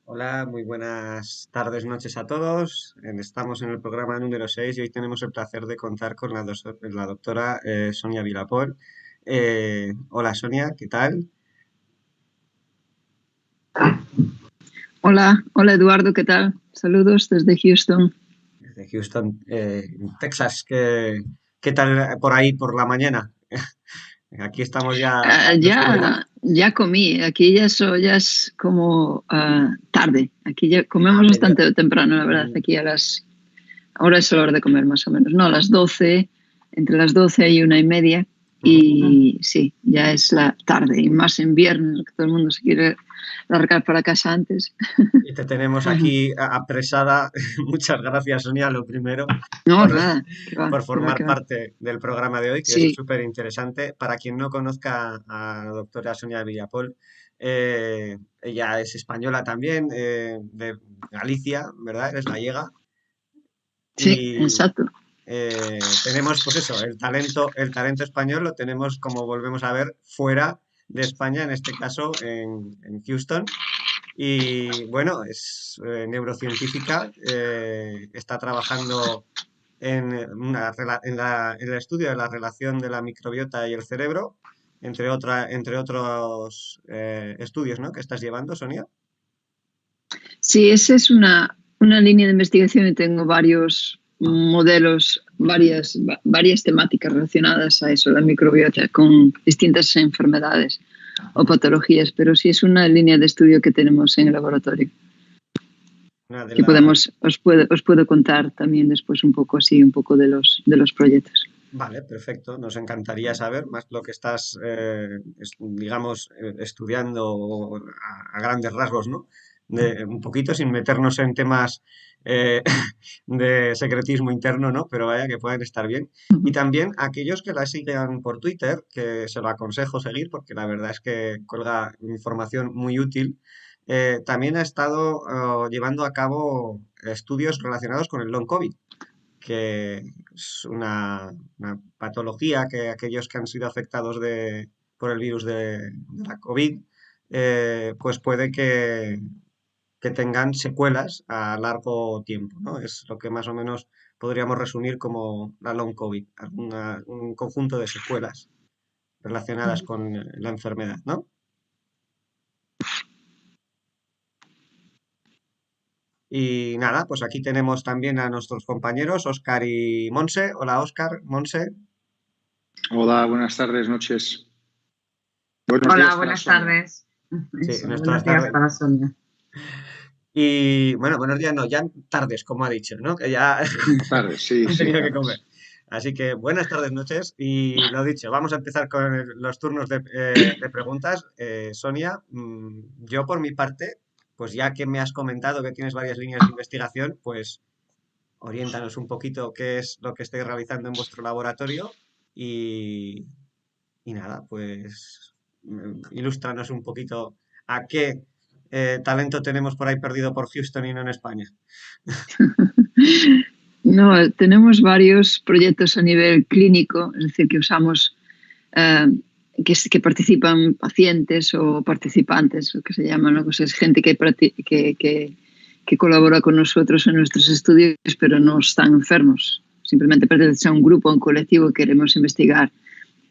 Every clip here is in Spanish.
Hola, muy buenas tardes, noches a todos. Estamos en el programa número 6 y hoy tenemos el placer de contar con la doctora Sonia Vilapol. Hola Sonia, ¿qué tal? Hola, hola Eduardo, ¿qué tal? Saludos desde Houston. Desde Houston, Texas. ¿Qué tal por ahí por la mañana? Aquí estamos ya en oscuridad. Ya comí, aquí ya es como tarde, aquí ya A comemos medio. bastante temprano, la verdad, Mm, aquí ahora es la hora de comer más o menos, no, a las 12, entre las 12 y 1:30, ujú. y sí, ya es la tarde, y más en viernes, que todo el mundo se quiere largar para casa antes. Y te tenemos aquí apresada. Muchas gracias, Sonia, lo primero, No, por, nada, que va, por que va, formar que va. parte del programa de hoy, que es Sí, súper interesante. Para quien no conozca a la doctora Sonia Villapol, ella es española también, de Galicia, ¿verdad? Es gallega. sí, Y exacto. tenemos, pues eso, el talento español lo tenemos, como volvemos a ver, fuera de España, en este caso en Houston. Y bueno, es neurocientífica, está trabajando en el estudio de la relación de la microbiota y el cerebro, entre otros estudios, ¿no? que estás llevando, Sonia. Sí, esa es una línea de investigación y tengo varios modelos, varias temáticas relacionadas a eso, la microbiota, con distintas enfermedades o patologías, pero sí es una línea de estudio que tenemos en el laboratorio, Una de que las os puedo contar también después un poco así, un poco de los proyectos. Vale, perfecto. Nos encantaría saber más lo que estás, digamos, estudiando a grandes rasgos, ¿no? Un poquito sin meternos en temas eh, de secretismo interno, ¿no? Pero vaya que pueden estar bien. Y también aquellos que la sigan por Twitter, que se lo aconsejo seguir porque la verdad es que cuelga información muy útil. También ha estado llevando a cabo estudios relacionados con el long COVID, que es una patología que aquellos que han sido afectados por el virus de la COVID, pues puede que tengan secuelas a largo tiempo, ¿no? Es lo que más o menos podríamos resumir como la long COVID, un conjunto de secuelas relacionadas con la enfermedad, ¿no? Y nada, pues aquí tenemos también a nuestros compañeros, Óscar y Monse. Hola, Óscar, Monse. Hola, buenas tardes, noches. Buenos Hola, días para buenas Sonia. tardes. Sí, Eso, nuestras buenos días tardes. para Sonia. Y bueno, buenos días, no, ya tardes, como ha dicho, ¿no? Que ya Tardes, sí, han sí, tenido que comer. tardes. Así que buenas tardes, noches. Y lo dicho, vamos a empezar con los turnos de preguntas. Sonia, yo por mi parte, pues ya que me has comentado que tienes varias líneas de investigación, pues oriéntanos un poquito qué es lo que estáis realizando en vuestro laboratorio y, y nada, pues ilústranos un poquito a qué talento tenemos por ahí perdido por Houston y no en España. No, tenemos varios proyectos a nivel clínico, es decir, que usamos, eh, que participan pacientes o participantes, lo que se llama, ¿no? Pues es gente que colabora con nosotros en nuestros estudios, pero no están enfermos. Simplemente pertenecen a un grupo, a un colectivo, y queremos investigar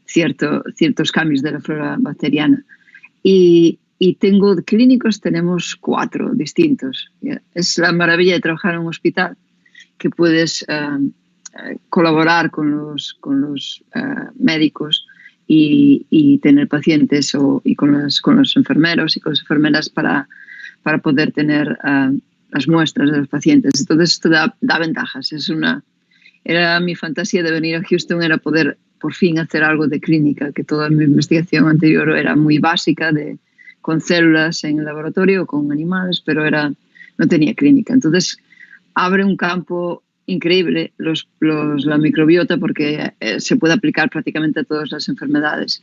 ciertos cambios de la flora bacteriana. y tengo clínicos, tenemos 4 distintos. Es la maravilla de trabajar en un hospital, que puedes colaborar con los médicos y tener pacientes y con los enfermeros y con las enfermeras para poder tener las muestras de los pacientes. Entonces esto da ventajas. Era mi fantasía de venir a Houston, era poder por fin hacer algo de clínica, que toda mi investigación anterior era muy básica, con células en el laboratorio o con animales, pero no tenía clínica. Entonces abre un campo increíble la microbiota, porque se puede aplicar prácticamente a todas las enfermedades.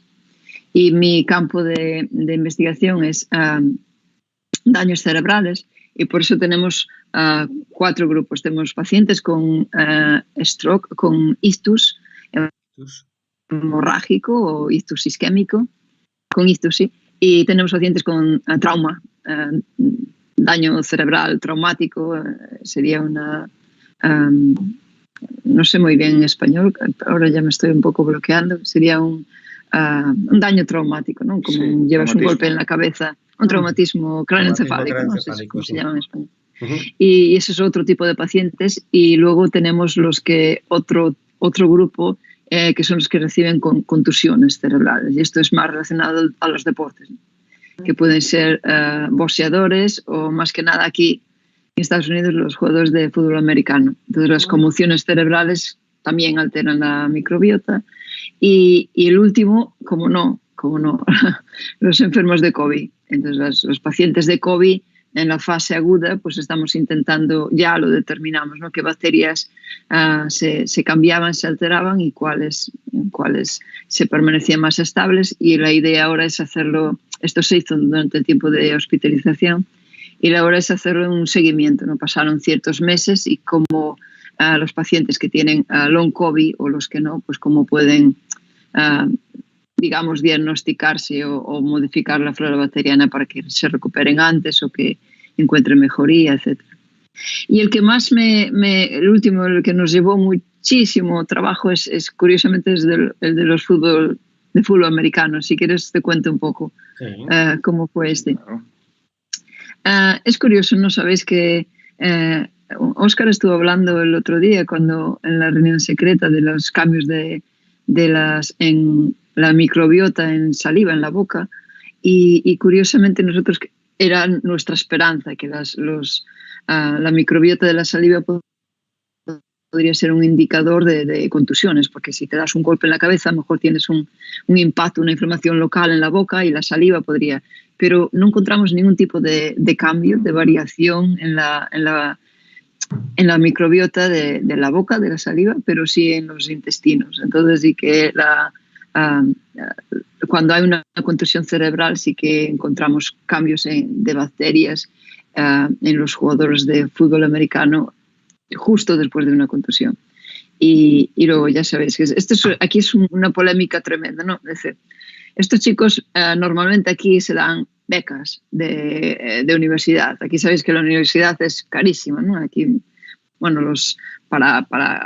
Y mi campo de investigación es daños cerebrales, y por eso tenemos 4 grupos. Tenemos pacientes con stroke, con ictus hemorrágico o ictus isquémico, con ictus, sí, y tenemos pacientes con trauma, daño cerebral traumático, sería una... no sé muy bien en español, ahora ya me estoy un poco bloqueando, sería un daño traumático, ¿no? Como Sí, llevas un golpe en la cabeza, un traumatismo craneoencefálico, no sé cómo se llama en español. Y ese es otro tipo de pacientes, y luego tenemos otro grupo que son los que reciben contusiones cerebrales, y esto es más relacionado a los deportes, ¿no? Que pueden ser boxeadores o, más que nada aquí en Estados Unidos, los jugadores de fútbol americano. Entonces las conmociones cerebrales también alteran la microbiota. Y el último, como no, los enfermos de COVID. Entonces los pacientes de COVID en la fase aguda, pues estamos intentando, ya lo determinamos, ¿no? Qué bacterias se cambiaban, se alteraban, y cuáles se permanecían más estables. Y la idea ahora es hacerlo, esto se hizo durante el tiempo de hospitalización, y la hora es hacer un seguimiento, ¿no? Pasaron ciertos meses, y cómo los pacientes que tienen long COVID o los que no, pues cómo pueden, digamos, diagnosticarse o modificar la flora bacteriana para que se recuperen antes o que encuentren mejoría, etc. Y el que más el último, el que nos llevó muchísimo trabajo es curiosamente, es el de fútbol americano. Si quieres te cuento un poco cómo fue este. Es curioso, ¿no? Sabéis que Óscar estuvo hablando el otro día en la reunión secreta de los cambios en la microbiota en saliva, en la boca, y curiosamente nosotros, era nuestra esperanza que la microbiota de la saliva podría ser un indicador de contusiones, porque si te das un golpe en la cabeza, a lo mejor tienes un impacto, una inflamación local en la boca, y la saliva podría... Pero no encontramos ningún tipo de cambio, de variación en la microbiota de la boca, de la saliva, pero sí en los intestinos. Entonces sí que cuando hay una contusión cerebral sí que encontramos cambios de bacterias en los jugadores de fútbol americano justo después de una contusión. Y luego ya sabéis que aquí es una polémica tremenda, ¿no? Es decir, estos chicos normalmente aquí se dan becas de universidad. Aquí sabéis que la universidad es carísima, ¿no? Aquí, bueno,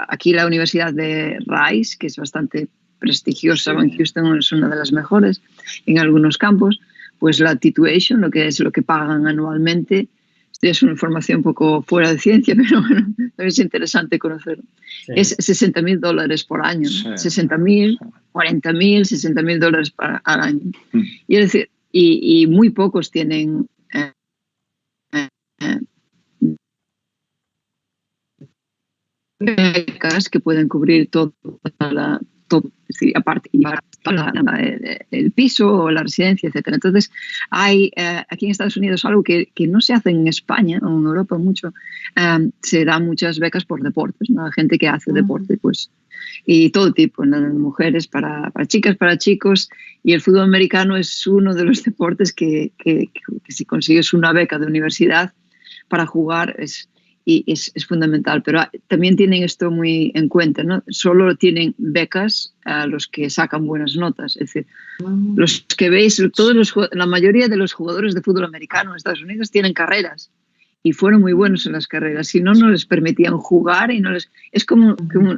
aquí la Universidad de Rice, que es bastante prestigiosa, en Houston es una de las mejores en algunos campos, pues la tuition, lo que pagan anualmente, es una información un poco fuera de ciencia, pero bueno, es interesante conocerlo. Sí. Es $60,000 por año, ¿no? Sí. 60,000, 40,000, $60,000 al año. Y es decir, y muy pocos tienen becas que pueden cubrir todo, sí, aparte el piso o la residencia, etcétera. Entonces hay aquí en Estados Unidos algo que no se hace en España o en Europa mucho, se dan muchas becas por deportes, ¿no? Gente que hace deporte, pues, y todo tipo, ¿no? Mujeres, para chicas, para chicos, y el fútbol americano es uno de los deportes que si consigues una beca de universidad para jugar es fundamental, pero también tienen esto muy en cuenta, ¿no? Solo tienen becas a los que sacan buenas notas, es decir, los que veis, la mayoría de los jugadores de fútbol americano en Estados Unidos tienen carreras y fueron muy buenos en las carreras, si no, no les permitían jugar y es como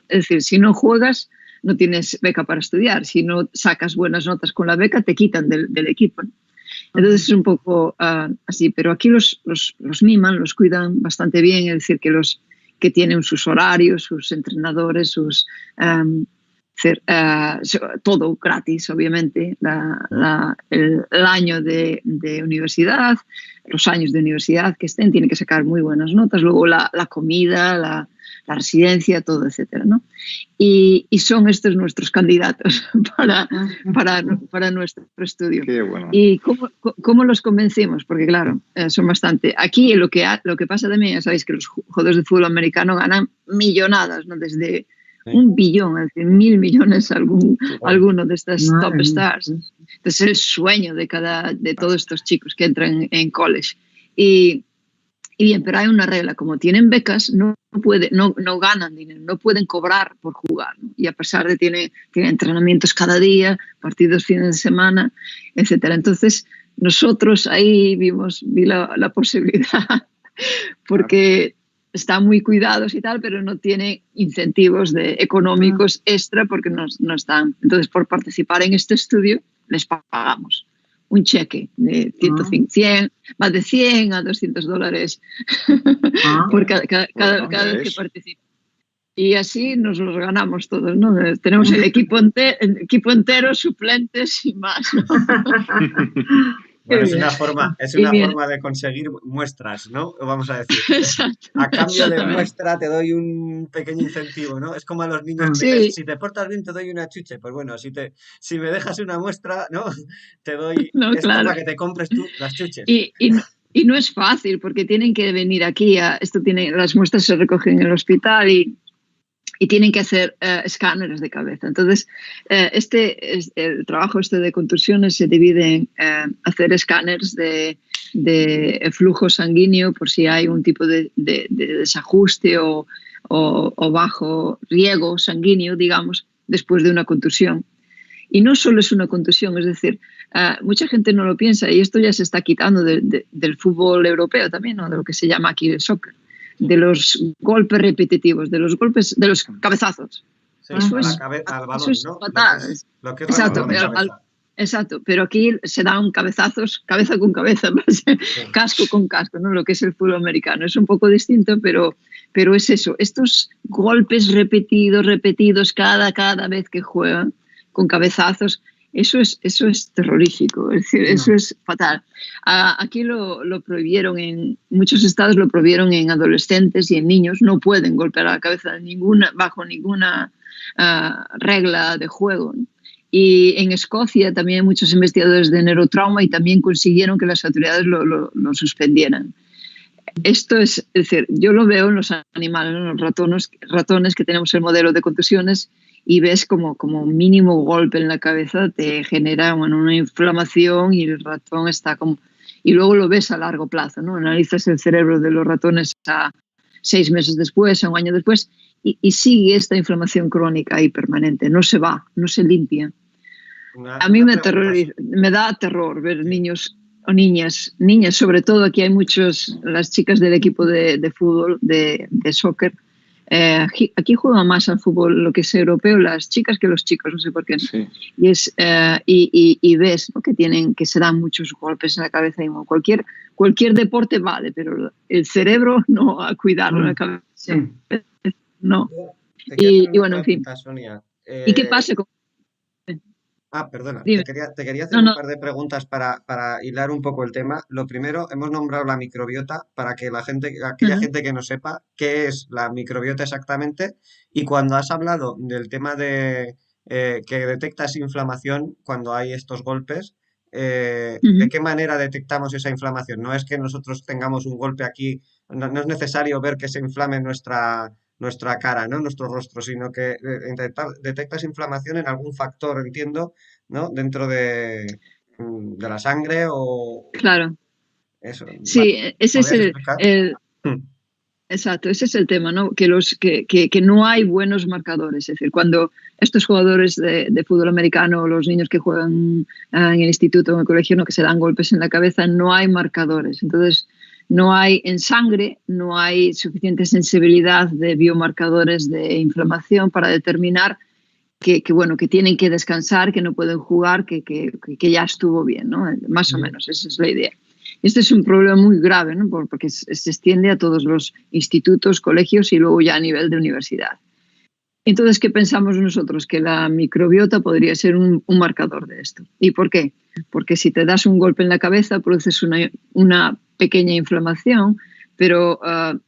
es decir, si no juegas no tienes beca para estudiar, si no sacas buenas notas con la beca te quitan del equipo, ¿no? Entonces es un poco así, pero aquí los miman, los cuidan bastante bien, es decir, que tienen sus horarios, sus entrenadores, todo gratis, obviamente, el año de universidad, los años de universidad que estén, tienen que sacar muy buenas notas, luego la comida, la residencia, todo, etcétera, ¿no? Y son estos nuestros candidatos para nuestro estudio. Qué bueno. ¿Y cómo los convencimos? Porque claro, son bastante. Aquí lo que pasa también, ya sabéis que los jugadores de fútbol americano ganan millonadas, ¿no? Desde 1 billón, es decir, 1.000 millones alguno de estas top stars. Entonces es el sueño de todos estos chicos que entran en college. Y bien, pero hay una regla, como tienen becas, no ganan dinero, no pueden cobrar por jugar, ¿no? Y a pesar de tienen entrenamientos cada día, partidos fines de semana, etcétera. Entonces nosotros ahí vi la posibilidad, porque están muy cuidados y tal, pero no tienen incentivos económicos extra porque no están. Entonces, por participar en este estudio, les pagamos un cheque de 100, más de 100 a $200 por cada vez que participan. Y así nos los ganamos todos, ¿no? Tenemos el equipo entero, suplentes y más, ¿no? Bueno, es una forma de conseguir muestras, ¿no? Vamos a decir. Exacto, A cambio de muestra te doy un pequeño incentivo, ¿no? Es como a los niños, si te portas bien te doy una chuche. Pues bueno, si me dejas una muestra, ¿no? Te doy esto para que te compres tú las chuches. Y no es fácil, porque tienen que venir aquí, las muestras se recogen en el hospital y tienen que hacer escáneres de cabeza. Entonces, el trabajo de contusiones se divide en hacer escáneres de flujo sanguíneo por si hay un tipo de desajuste o bajo riego sanguíneo, digamos, después de una contusión. Y no solo es una contusión, es decir, mucha gente no lo piensa y esto ya se está quitando del fútbol europeo también, ¿no? De lo que se llama aquí el soccer, de los golpes repetitivos, de los cabezazos. Sí, al balón, ¿no? Patadas. Lo que es Exacto, exacto, pero aquí se dan cabezazos, cabeza con cabeza, casco con casco, ¿no? Lo que es el fútbol americano. Es un poco distinto, pero es eso, estos golpes repetidos cada vez que juegan con cabezazos. Eso es terrorífico, es decir, eso es fatal. Aquí lo prohibieron, en muchos estados lo prohibieron en adolescentes y en niños. No pueden golpear a la cabeza bajo ninguna regla de juego. Y en Escocia también hay muchos investigadores de neurotrauma y también consiguieron que las autoridades lo suspendieran. Esto es decir, yo lo veo en los animales, en los ratones que tenemos el modelo de contusiones, y ves como un mínimo golpe en la cabeza te genera una inflamación y el ratón está como... Y luego lo ves a largo plazo, ¿no? Analizas el cerebro de los ratones a 6 meses después, a 1 año después, y sigue esta inflamación crónica y permanente. No se va, no se limpia. A mí me da terror ver niños o niñas, sobre todo aquí hay las chicas del equipo de fútbol, de soccer. Aquí juegan más al fútbol lo que es europeo las chicas que los chicos, no sé por qué. Sí. Y ves, ¿no? que se dan muchos golpes en la cabeza. Y cualquier deporte vale, pero el cerebro no, a cuidarlo, la cabeza no. Y bueno, en fin. Sonia, ¿y qué pasa con...? Perdona, te quería hacer un par de preguntas para hilar un poco el tema. Lo primero, hemos nombrado la microbiota para que aquella gente que no sepa qué es la microbiota exactamente. Y cuando has hablado del tema de que detectas inflamación cuando hay estos golpes, ¿de qué manera detectamos esa inflamación? No es que nosotros tengamos un golpe aquí, no es necesario ver que se inflame nuestra cara, ¿no? Nuestro rostro, sino que detectas inflamación en algún factor, entiendo, ¿no? Dentro de la sangre o... Claro. Eso. Sí, ese es exacto, ese es el tema, ¿no? Que no hay buenos marcadores. Es decir, cuando estos jugadores de fútbol americano, los niños que juegan en el instituto o en el colegio, ¿no? Que se dan golpes en la cabeza, no hay marcadores. Entonces, no hay en sangre, no hay suficiente sensibilidad de biomarcadores de inflamación para determinar bueno, que tienen que descansar, que no pueden jugar, que ya estuvo bien, ¿no? Más o menos, esa es la idea. Este es un problema muy grave, ¿no? Porque se extiende a todos los institutos, colegios y luego ya a nivel de universidad. Entonces, ¿qué pensamos nosotros? Que la microbiota podría ser un marcador de esto. ¿Y por qué? Porque si te das un golpe en la cabeza, produces una pequeña inflamación, pero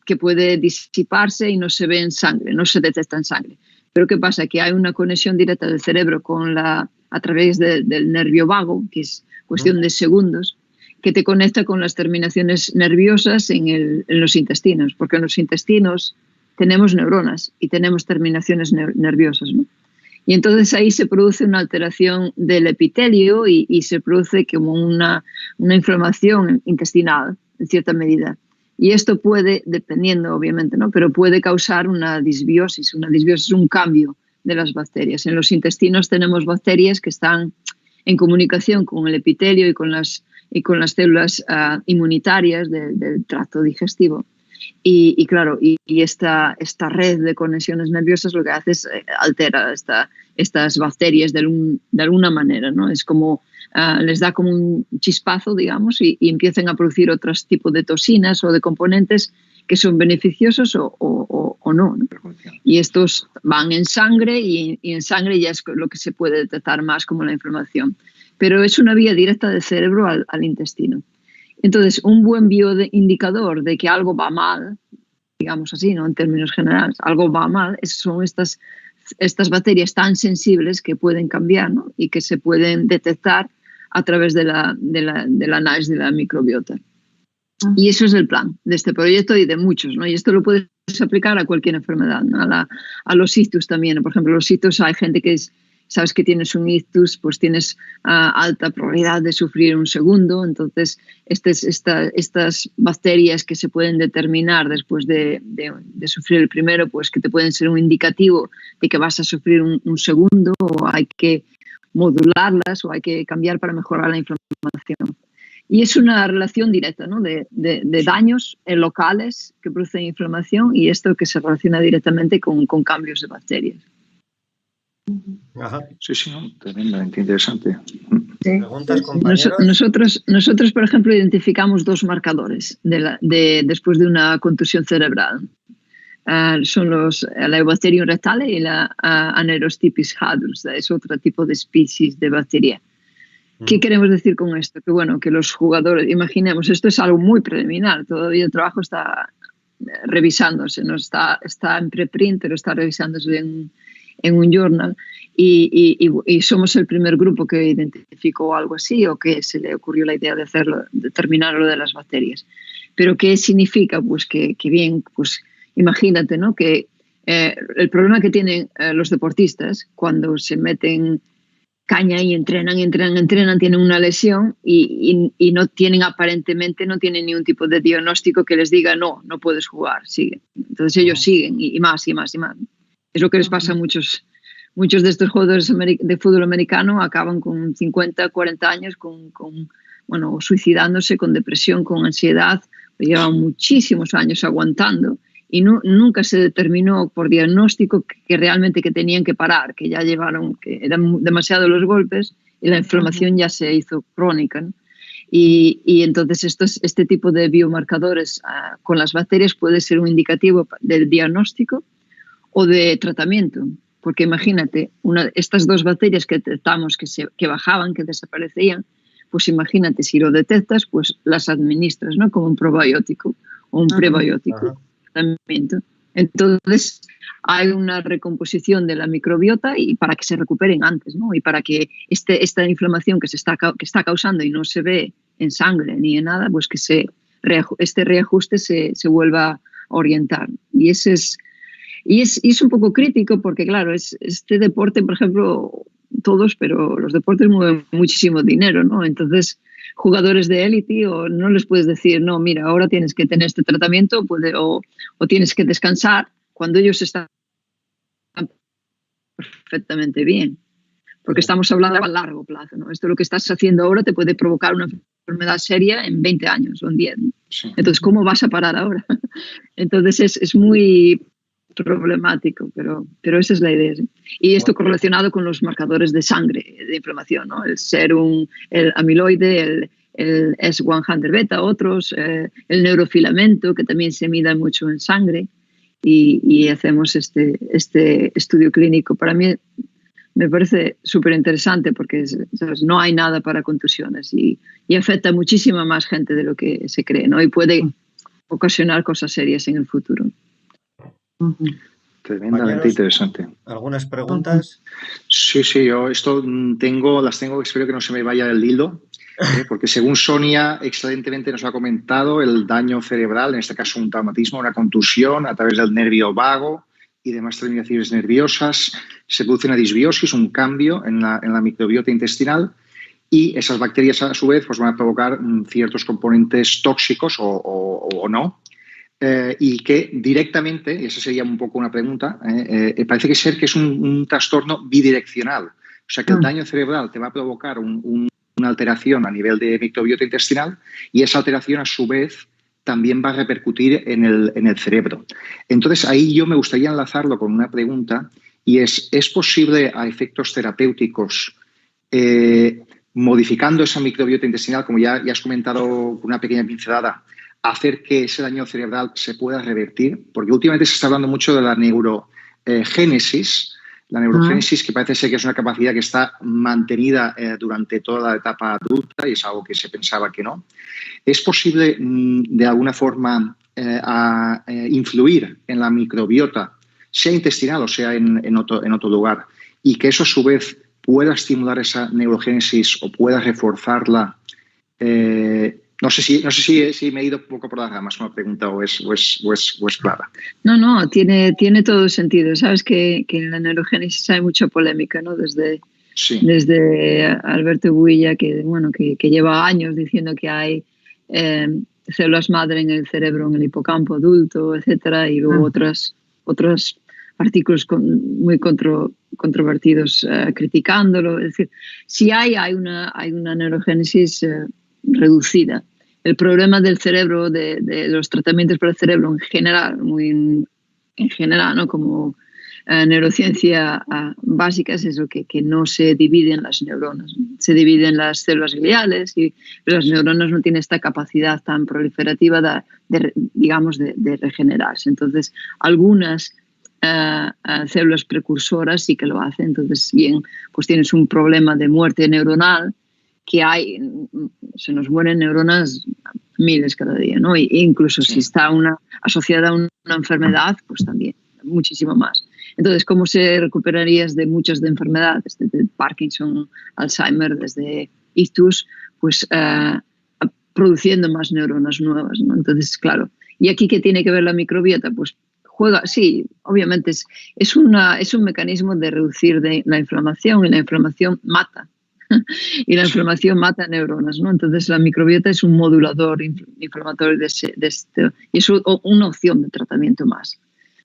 que puede disiparse y no se ve en sangre, no se detecta en sangre. Pero ¿qué pasa? Que hay una conexión directa del cerebro a través del nervio vago, que es cuestión de segundos, que te conecta con las terminaciones nerviosas en los intestinos, porque en los intestinos tenemos neuronas y tenemos terminaciones nerviosas, ¿no? Y entonces ahí se produce una alteración del epitelio y se produce como una inflamación intestinal, en cierta medida. Y esto puede, dependiendo obviamente, ¿no? Pero puede causar una disbiosis. Una disbiosis es un cambio de las bacterias. En los intestinos tenemos bacterias que están en comunicación con el epitelio y con las células inmunitarias del tracto digestivo. Y claro, esta red de conexiones nerviosas lo que hace es altera estas bacterias de alguna manera, ¿no? Es como, les da como un chispazo, digamos, y empiezan a producir otros tipos de toxinas o de componentes que son beneficiosos o no, ¿no? Y estos van en sangre y en sangre ya es lo que se puede detectar más como la inflamación. Pero es una vía directa del cerebro al intestino. Entonces, un buen bioindicador de que algo va mal, digamos así, ¿no? En términos generales, algo va mal, son estas bacterias tan sensibles que pueden cambiar, ¿no? Y que se pueden detectar a través del análisis de la microbiota. Y eso es el plan de este proyecto y de muchos, ¿no? Y esto lo puedes aplicar a cualquier enfermedad, ¿no? A los ictus también. Por ejemplo, los ictus, hay gente que sabes que tienes un ictus, pues tienes alta probabilidad de sufrir un segundo. Entonces, estas bacterias que se pueden determinar después de sufrir el primero, pues que te pueden ser un indicativo de que vas a sufrir un segundo, o hay que modularlas o hay que cambiar para mejorar la inflamación. Y es una relación directa, ¿no? de daños locales que producen inflamación y esto que se relaciona directamente con cambios de bacterias. Ajá. Sí, no, tremendamente interesante. Sí. ¿Preguntas, compañeros? Nosotros, por ejemplo, identificamos 2 marcadores después de una contusión cerebral. Son la Eubacterium rectale y la Anaerostipis hadus, es otro tipo de especies de bacteria. ¿Qué queremos decir con esto? Que bueno, que los jugadores, imaginemos, esto es algo muy preliminar, todavía el trabajo está revisándose, no está en preprint, pero está revisándose en un journal y somos el primer grupo que identificó algo así o que se le ocurrió la idea de hacerlo, de terminar lo de las bacterias. Pero ¿qué significa? Pues que bien, pues imagínate, ¿no? Que el problema que tienen los deportistas cuando se meten caña y entrenan, tienen una lesión y no tienen aparentemente, no tienen ningún tipo de diagnóstico que les diga no puedes jugar, sigue. Entonces ellos siguen y más y más y más. Es lo que les pasa a muchos de estos jugadores de fútbol americano, acaban con 50, 40 años bueno, suicidándose, con depresión, con ansiedad, llevan muchísimos años aguantando y nunca se determinó por diagnóstico que realmente que tenían que parar, que ya llevaron, que eran demasiados los golpes y la inflamación ya se hizo crónica, ¿no? Y entonces este tipo de biomarcadores con las bacterias puede ser un indicativo del diagnóstico o de tratamiento, porque imagínate, estas 2 bacterias que detectamos que bajaban, que desaparecían, pues imagínate, si lo detectas, pues las administras, ¿no? Como un probiótico o un prebiótico. Entonces hay una recomposición de la microbiota y para que se recuperen antes, ¿no? Y para que esta inflamación que está causando y no se ve en sangre ni en nada, pues que este reajuste se vuelva a orientar. Y es un poco crítico porque, claro, este deporte, por ejemplo, todos, pero los deportes mueven muchísimo dinero, ¿no? Entonces, jugadores de élite, o no les puedes decir, no, mira, ahora tienes que tener este tratamiento o tienes que descansar cuando ellos están perfectamente bien. Porque estamos hablando a largo plazo, ¿no? Esto lo que estás haciendo ahora te puede provocar una enfermedad seria en 20 años o en 10, ¿no? Sí. Entonces, ¿cómo vas a parar ahora? Entonces, es muy problemático, pero esa es la idea. ¿Sí? Y esto correlacionado con los marcadores de sangre, de inflamación, ¿no? El serum, el amiloide, el S100 beta, otros, el neurofilamento, que también se mida mucho en sangre, y hacemos este estudio clínico. Para mí me parece súper interesante porque ¿sabes? No hay nada para contusiones y afecta a muchísima más gente de lo que se cree, ¿no? Y puede ocasionar cosas serias en el futuro. Tremendamente interesante. ¿Algunas preguntas? Sí, yo las tengo, espero que no se me vaya el hilo, porque según Sonia excelentemente nos ha comentado, el daño cerebral, en este caso un traumatismo, una contusión a través del nervio vago y demás terminaciones nerviosas, se produce una disbiosis, un cambio en la microbiota intestinal, y esas bacterias a su vez pues, van a provocar ciertos componentes tóxicos o no, y que directamente, y esa sería un poco una pregunta, parece que es un trastorno bidireccional. O sea que el daño cerebral te va a provocar una alteración a nivel de microbiota intestinal, y esa alteración a su vez también va a repercutir en el cerebro. Entonces ahí yo me gustaría enlazarlo con una pregunta, y ¿es posible a efectos terapéuticos modificando esa microbiota intestinal, como ya has comentado con una pequeña pincelada, hacer que ese daño cerebral se pueda revertir? Porque últimamente se está hablando mucho de la neurogénesis, que parece ser que es una capacidad que está mantenida durante toda la etapa adulta, y es algo que se pensaba que no. ¿Es posible de alguna forma influir en la microbiota, sea intestinal o sea en otro lugar, y que eso a su vez pueda estimular esa neurogénesis o pueda reforzarla? No sé si me he ido un poco por las ramas con la pregunta o es clara. No, tiene todo sentido. Sabes que en la neurogénesis hay mucha polémica, ¿no? Desde Alberto Builla, que lleva años diciendo que hay células madre en el cerebro, en el hipocampo adulto, etcétera, y luego otros artículos muy controvertidos criticándolo. Es decir, sí hay una neurogénesis reducida. El problema del cerebro, de los tratamientos para el cerebro en general, ¿no? Como neurociencia básica, es eso, que no se dividen las neuronas, ¿no? Se dividen las células gliales, pero las neuronas no tienen esta capacidad tan proliferativa de regenerarse. Entonces, algunas células precursoras sí que lo hacen. Entonces, bien, pues tienes un problema de muerte neuronal, que se nos mueren neuronas miles cada día, ¿no? E incluso si está asociada a una enfermedad, pues también, muchísimo más. Entonces, ¿cómo se recuperarías de muchas de enfermedades, desde Parkinson, Alzheimer, desde ictus? Pues produciendo más neuronas nuevas, ¿no? Entonces, claro, ¿y aquí qué tiene que ver la microbiota? Pues sí, obviamente es un mecanismo de reducir la inflamación, y la inflamación mata. Y la inflamación mata neuronas, ¿no? Entonces la microbiota es un modulador inflamatorio de esto, y es una opción de tratamiento más.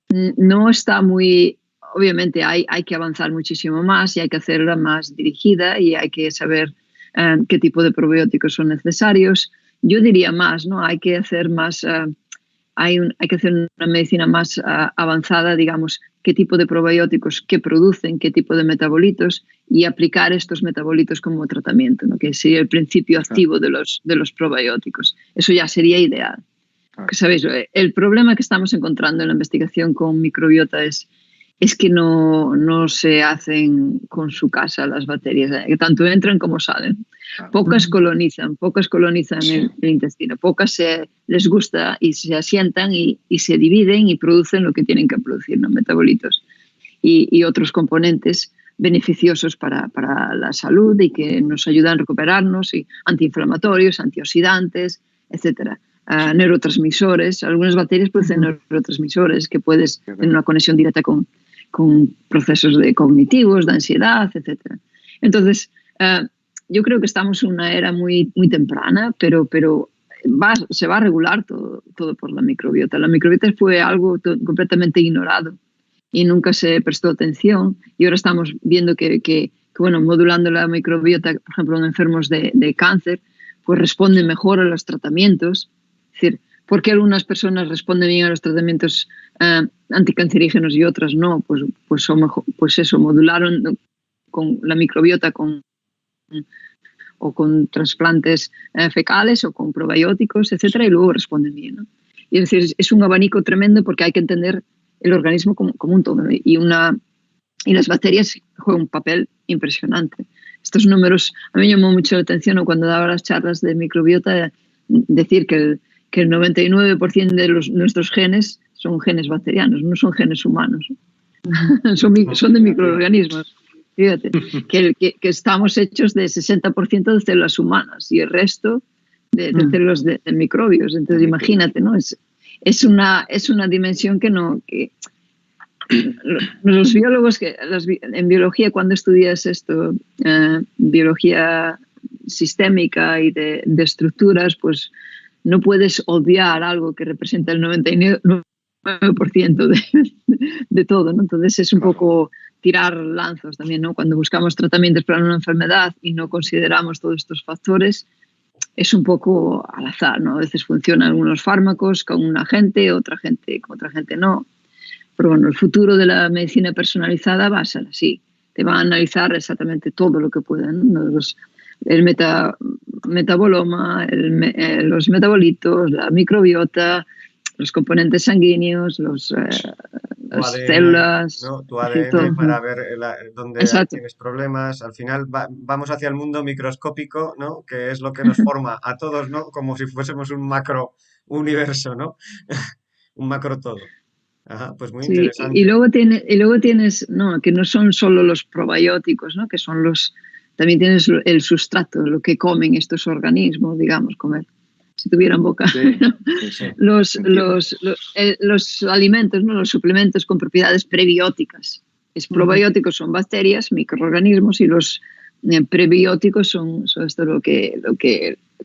No está obviamente hay que avanzar muchísimo más, y hay que hacerla más dirigida, y hay que saber qué tipo de probióticos son necesarios. Yo diría más, ¿no? Hay que hacer más, hay que hacer una medicina más avanzada, digamos, qué tipo de probióticos que producen, qué tipo de metabolitos, y aplicar estos metabolitos como tratamiento, ¿no? Que sería el principio activo de los probióticos. Eso ya sería ideal. Porque, ¿sabéis? El problema que estamos encontrando en la investigación con microbiota es que no se hacen con su casa las bacterias, que tanto entran como salen. Pocas colonizan el intestino, pocas les gusta y se asientan y se dividen y producen lo que tienen que producir, ¿no? Metabolitos y otros componentes beneficiosos para la salud, y que nos ayudan a recuperarnos, y antiinflamatorios, antioxidantes, etcétera. Neurotransmisores, algunas bacterias producen neurotransmisores que puedes tener una conexión directa con procesos cognitivos, de ansiedad, etcétera. Entonces, yo creo que estamos en una era muy, muy temprana, pero se va a regular todo por la microbiota. La microbiota fue algo completamente ignorado y nunca se prestó atención, y ahora estamos viendo que modulando la microbiota, por ejemplo, en enfermos de cáncer, pues responden mejor a los tratamientos. Es decir, ¿por qué algunas personas responden bien a los tratamientos anticancerígenos y otras no, pues son mejor, pues eso, modularon con la microbiota o con trasplantes fecales o con probióticos, etcétera, y luego responden bien, ¿no? Y es decir, es un abanico tremendo porque hay que entender el organismo como un todo, ¿no? Y las bacterias juegan un papel impresionante. Estos números, a mí me llamó mucho la atención, ¿no? Cuando daba las charlas de microbiota, decir que el 99% de nuestros genes son genes bacterianos, no son genes humanos. Son de microorganismos. Fíjate, que estamos hechos de 60% de células humanas y el resto de células de microbios. Entonces, imagínate, ¿no? Es una dimensión que los biólogos, en biología, cuando estudias esto, biología sistémica y de estructuras, pues no puedes obviar algo que representa el 99% de todo, ¿no? Entonces es un poco tirar lanzos también, ¿no? Cuando buscamos tratamientos para una enfermedad y no consideramos todos estos factores, es un poco al azar, ¿no? A veces funcionan algunos fármacos con una gente, con otra gente no. Pero bueno, el futuro de la medicina personalizada va a ser así. Te van a analizar exactamente todo lo que puedan, ¿no? El metaboloma, los metabolitos, la microbiota, los componentes sanguíneos, las ADN, células. ¿no? Tu ADN todo. para ver dónde Exacto. tienes problemas. Al final vamos hacia el mundo microscópico, ¿no? Que es lo que nos forma a todos, ¿no? Como si fuésemos un macro universo, ¿no? Un macro todo. Ajá, pues muy Sí, interesante. y luego tienes, no, que no son solo los probióticos, ¿no? Que son también tienes el sustrato, lo que comen estos organismos, digamos, comer. Si tuvieran boca. Sí, sí. Los alimentos, ¿no? Los suplementos con propiedades prebióticas. Probióticos son bacterias, microorganismos, y los prebióticos son esto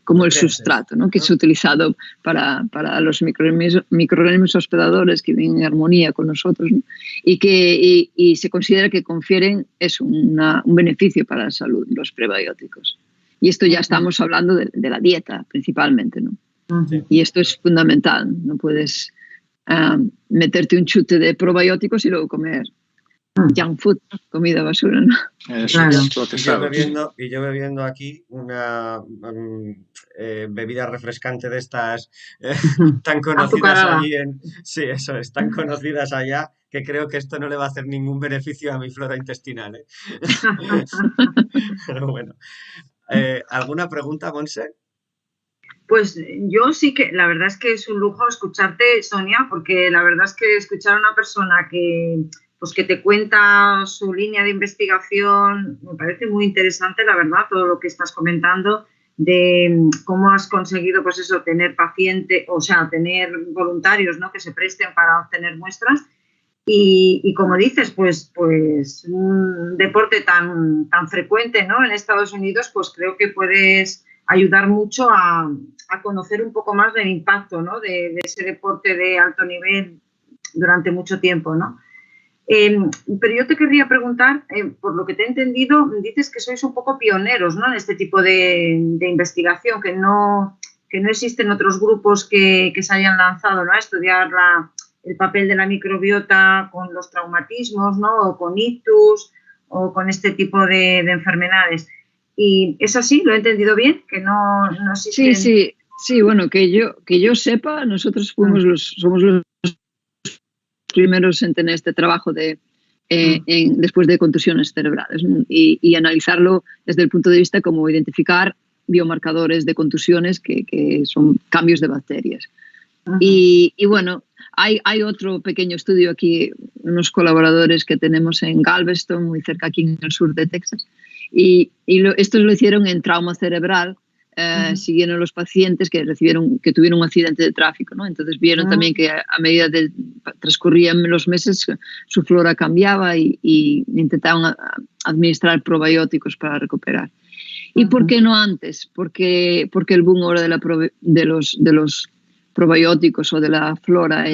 como el sustrato, ¿no? Que es utilizado para los microorganismos hospedadores que viven en armonía con nosotros, ¿no? y se considera que confieren un beneficio para la salud, los prebióticos. Y esto ya estamos hablando de la dieta principalmente, ¿no? Sí. Y esto es fundamental. No puedes meterte un chute de probióticos y luego comer junk food, comida basura, ¿no? Eso es procesado. Y yo bebiendo aquí una bebida refrescante de estas tan conocidas allí sí, eso es, tan conocidas allá, que creo que esto no le va a hacer ningún beneficio a mi flora intestinal, ¿eh? Pero bueno. ¿Alguna pregunta, Monse? Pues yo sí que, la verdad es que es un lujo escucharte, Sonia, porque la verdad es que escuchar a una persona que te cuenta su línea de investigación me parece muy interesante, la verdad, todo lo que estás comentando de cómo has conseguido, pues eso, tener pacientes, o sea, tener voluntarios, ¿no? Que se presten para obtener muestras. Y como dices, pues un deporte tan frecuente, ¿no? En Estados Unidos, pues creo que puedes ayudar mucho a conocer un poco más del impacto, ¿no? de ese deporte de alto nivel durante mucho tiempo, ¿no? Pero yo te querría preguntar, por lo que te he entendido, dices que sois un poco pioneros, ¿no? En este tipo de investigación, que no existen otros grupos que se hayan lanzado, ¿no? A estudiar el papel de la microbiota con los traumatismos, ¿no? O con ictus o con este tipo de enfermedades. ¿Y es así? ¿Lo he entendido bien? ¿Que no existen? Sí, bueno, que yo sepa, nosotros somos los primeros en tener este trabajo después de contusiones cerebrales, ¿no? Y analizarlo desde el punto de vista como identificar biomarcadores de contusiones que son cambios de bacterias. Y bueno, hay otro pequeño estudio aquí, unos colaboradores que tenemos en Galveston, muy cerca aquí en el sur de Texas, y estos lo hicieron en trauma cerebral, siguieron los pacientes que tuvieron un accidente de tráfico, ¿no? Entonces vieron también que a medida que transcurrían los meses su flora cambiaba y intentaban administrar probióticos para recuperar. ¿Y por qué no antes? Porque el boom ahora de los probióticos o de la flora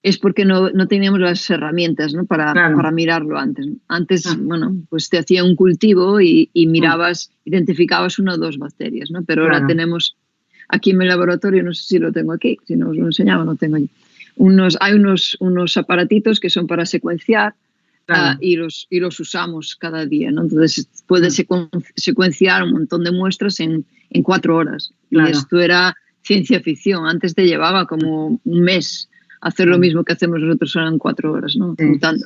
es porque no teníamos las herramientas, ¿no? para mirarlo antes. Antes, bueno, pues te hacía un cultivo y identificabas una o dos bacterias, ¿no? Pero ahora tenemos aquí en mi laboratorio, no sé si lo tengo aquí, si no os lo enseñaba, no tengo allí. hay unos aparatitos que son para secuenciar. Claro. Y los usamos cada día, ¿no? Entonces puedes secuenciar un montón de muestras en 4 horas. Claro. Y esto era ciencia ficción. Antes te llevaba como un mes hacer lo mismo que hacemos nosotros ahora en 4 horas, ¿no?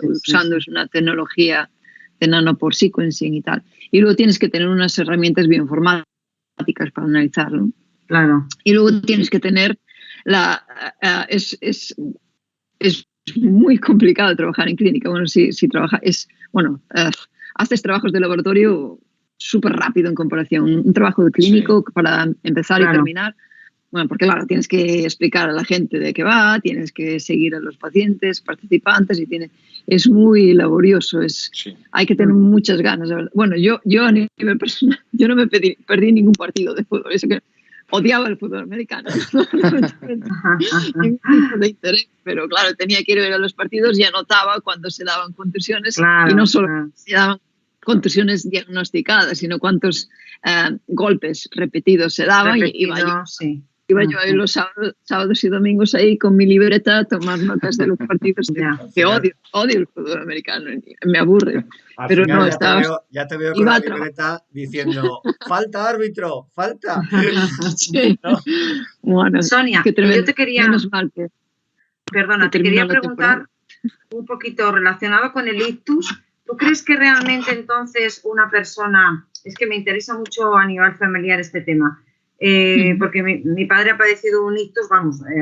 Usando una tecnología de nanopore sequencing y tal. Y luego tienes que tener unas herramientas bioinformáticas para analizarlo. Claro. Y luego tienes que tener es muy complicado trabajar en clínica. Bueno, si haces trabajos de laboratorio súper rápido en comparación. Un trabajo de clínico para empezar y terminar. Bueno, porque claro, tienes que explicar a la gente de qué va, tienes que seguir a los pacientes, participantes, y es muy laborioso. Hay que tener muchas ganas. Bueno, yo a nivel personal, yo no me perdí ningún partido de fútbol. Eso que odiaba el fútbol americano. Ningún tipo de interés, pero claro, tenía que ir a ver a los partidos y anotaba cuando se daban contusiones, y no solo se daban contusiones diagnosticadas, sino cuántos golpes repetidos se daban. Iba yo ahí los sábados y domingos ahí con mi libreta a tomar notas de los partidos. Que odio el fútbol americano, me aburre. Al pero final no, ya te veo con la libreta diciendo, falta árbitro, falta. Sí. ¿No? Bueno, Sonia, yo te quería... Menos mal que... Perdona, te quería preguntar un poquito relacionado con el ictus. ¿Tú crees que realmente entonces una persona... Es que me interesa mucho a nivel familiar este tema. Porque mi padre ha padecido un ictus,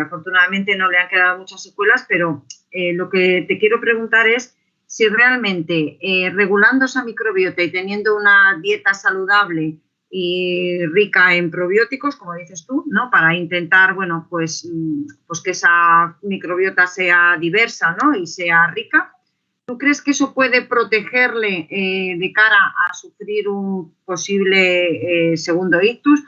afortunadamente no le han quedado muchas secuelas, pero lo que te quiero preguntar es si realmente regulando esa microbiota y teniendo una dieta saludable y rica en probióticos, como dices tú, ¿no? Para intentar, pues que esa microbiota sea diversa, ¿no? Y sea rica. ¿Tú crees que eso puede protegerle de cara a sufrir un posible segundo ictus?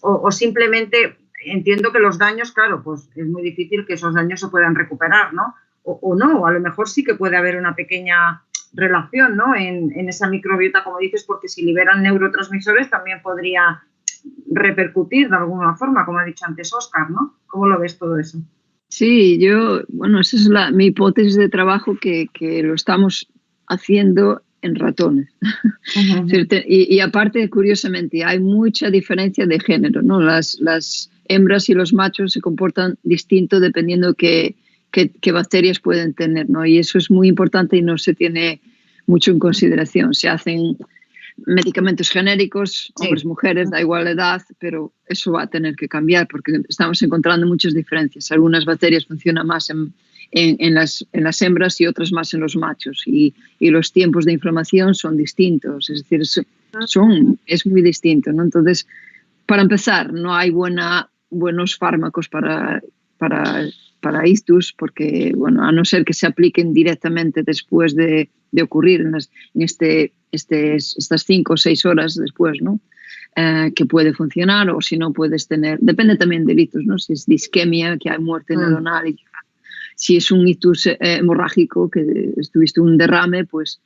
O simplemente entiendo que los daños, claro, pues es muy difícil que esos daños se puedan recuperar, ¿no? O no, a lo mejor sí que puede haber una pequeña relación, ¿no? En esa microbiota, como dices, porque si liberan neurotransmisores también podría repercutir de alguna forma, como ha dicho antes Óscar, ¿no? ¿Cómo lo ves todo eso? Sí, esa es mi hipótesis de trabajo, que lo estamos haciendo en ratones. Uh-huh. Y aparte, curiosamente, hay mucha diferencia de género, ¿no? Las hembras y los machos se comportan distinto dependiendo qué bacterias pueden tener, ¿no? Y eso es muy importante y no se tiene mucho en consideración. Se hacen medicamentos genéricos, hombres, mujeres, da igual la edad, pero eso va a tener que cambiar porque estamos encontrando muchas diferencias. Algunas bacterias funcionan más en las hembras y otras más en los machos, y los tiempos de inflamación son distintos, es decir, es muy distinto, ¿no? Entonces, para empezar, no hay buenos fármacos para ictus, porque, a no ser que se apliquen directamente después de ocurrir en estas 5 o 6 horas después, ¿no? Que puede funcionar, o si no puedes tener, depende también del ictus, ¿no? Si es disquemia, que hay muerte neuronal, y si es un ictus hemorrágico, que tuviste un derrame, pues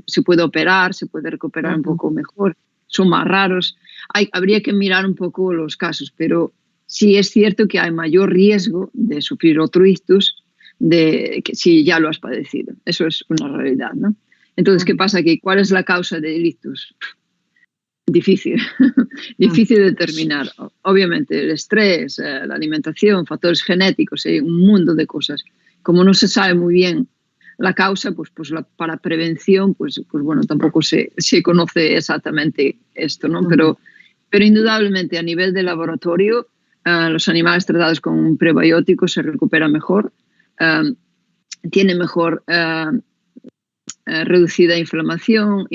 se puede operar, se puede recuperar un poco mejor, son más raros. Habría que mirar un poco los casos, pero sí es cierto que hay mayor riesgo de sufrir otro ictus si ya lo has padecido. Eso es una realidad, ¿no? Entonces, ¿qué pasa aquí? ¿Cuál es la causa del ictus? Difícil de determinar. Obviamente el estrés, la alimentación, factores genéticos, un mundo de cosas. Como no se sabe muy bien la causa, pues para prevención, pues tampoco se conoce exactamente esto, ¿no? Pero indudablemente a nivel de laboratorio, los animales tratados con prebióticos se recuperan mejor, tienen mejor reducida inflamación,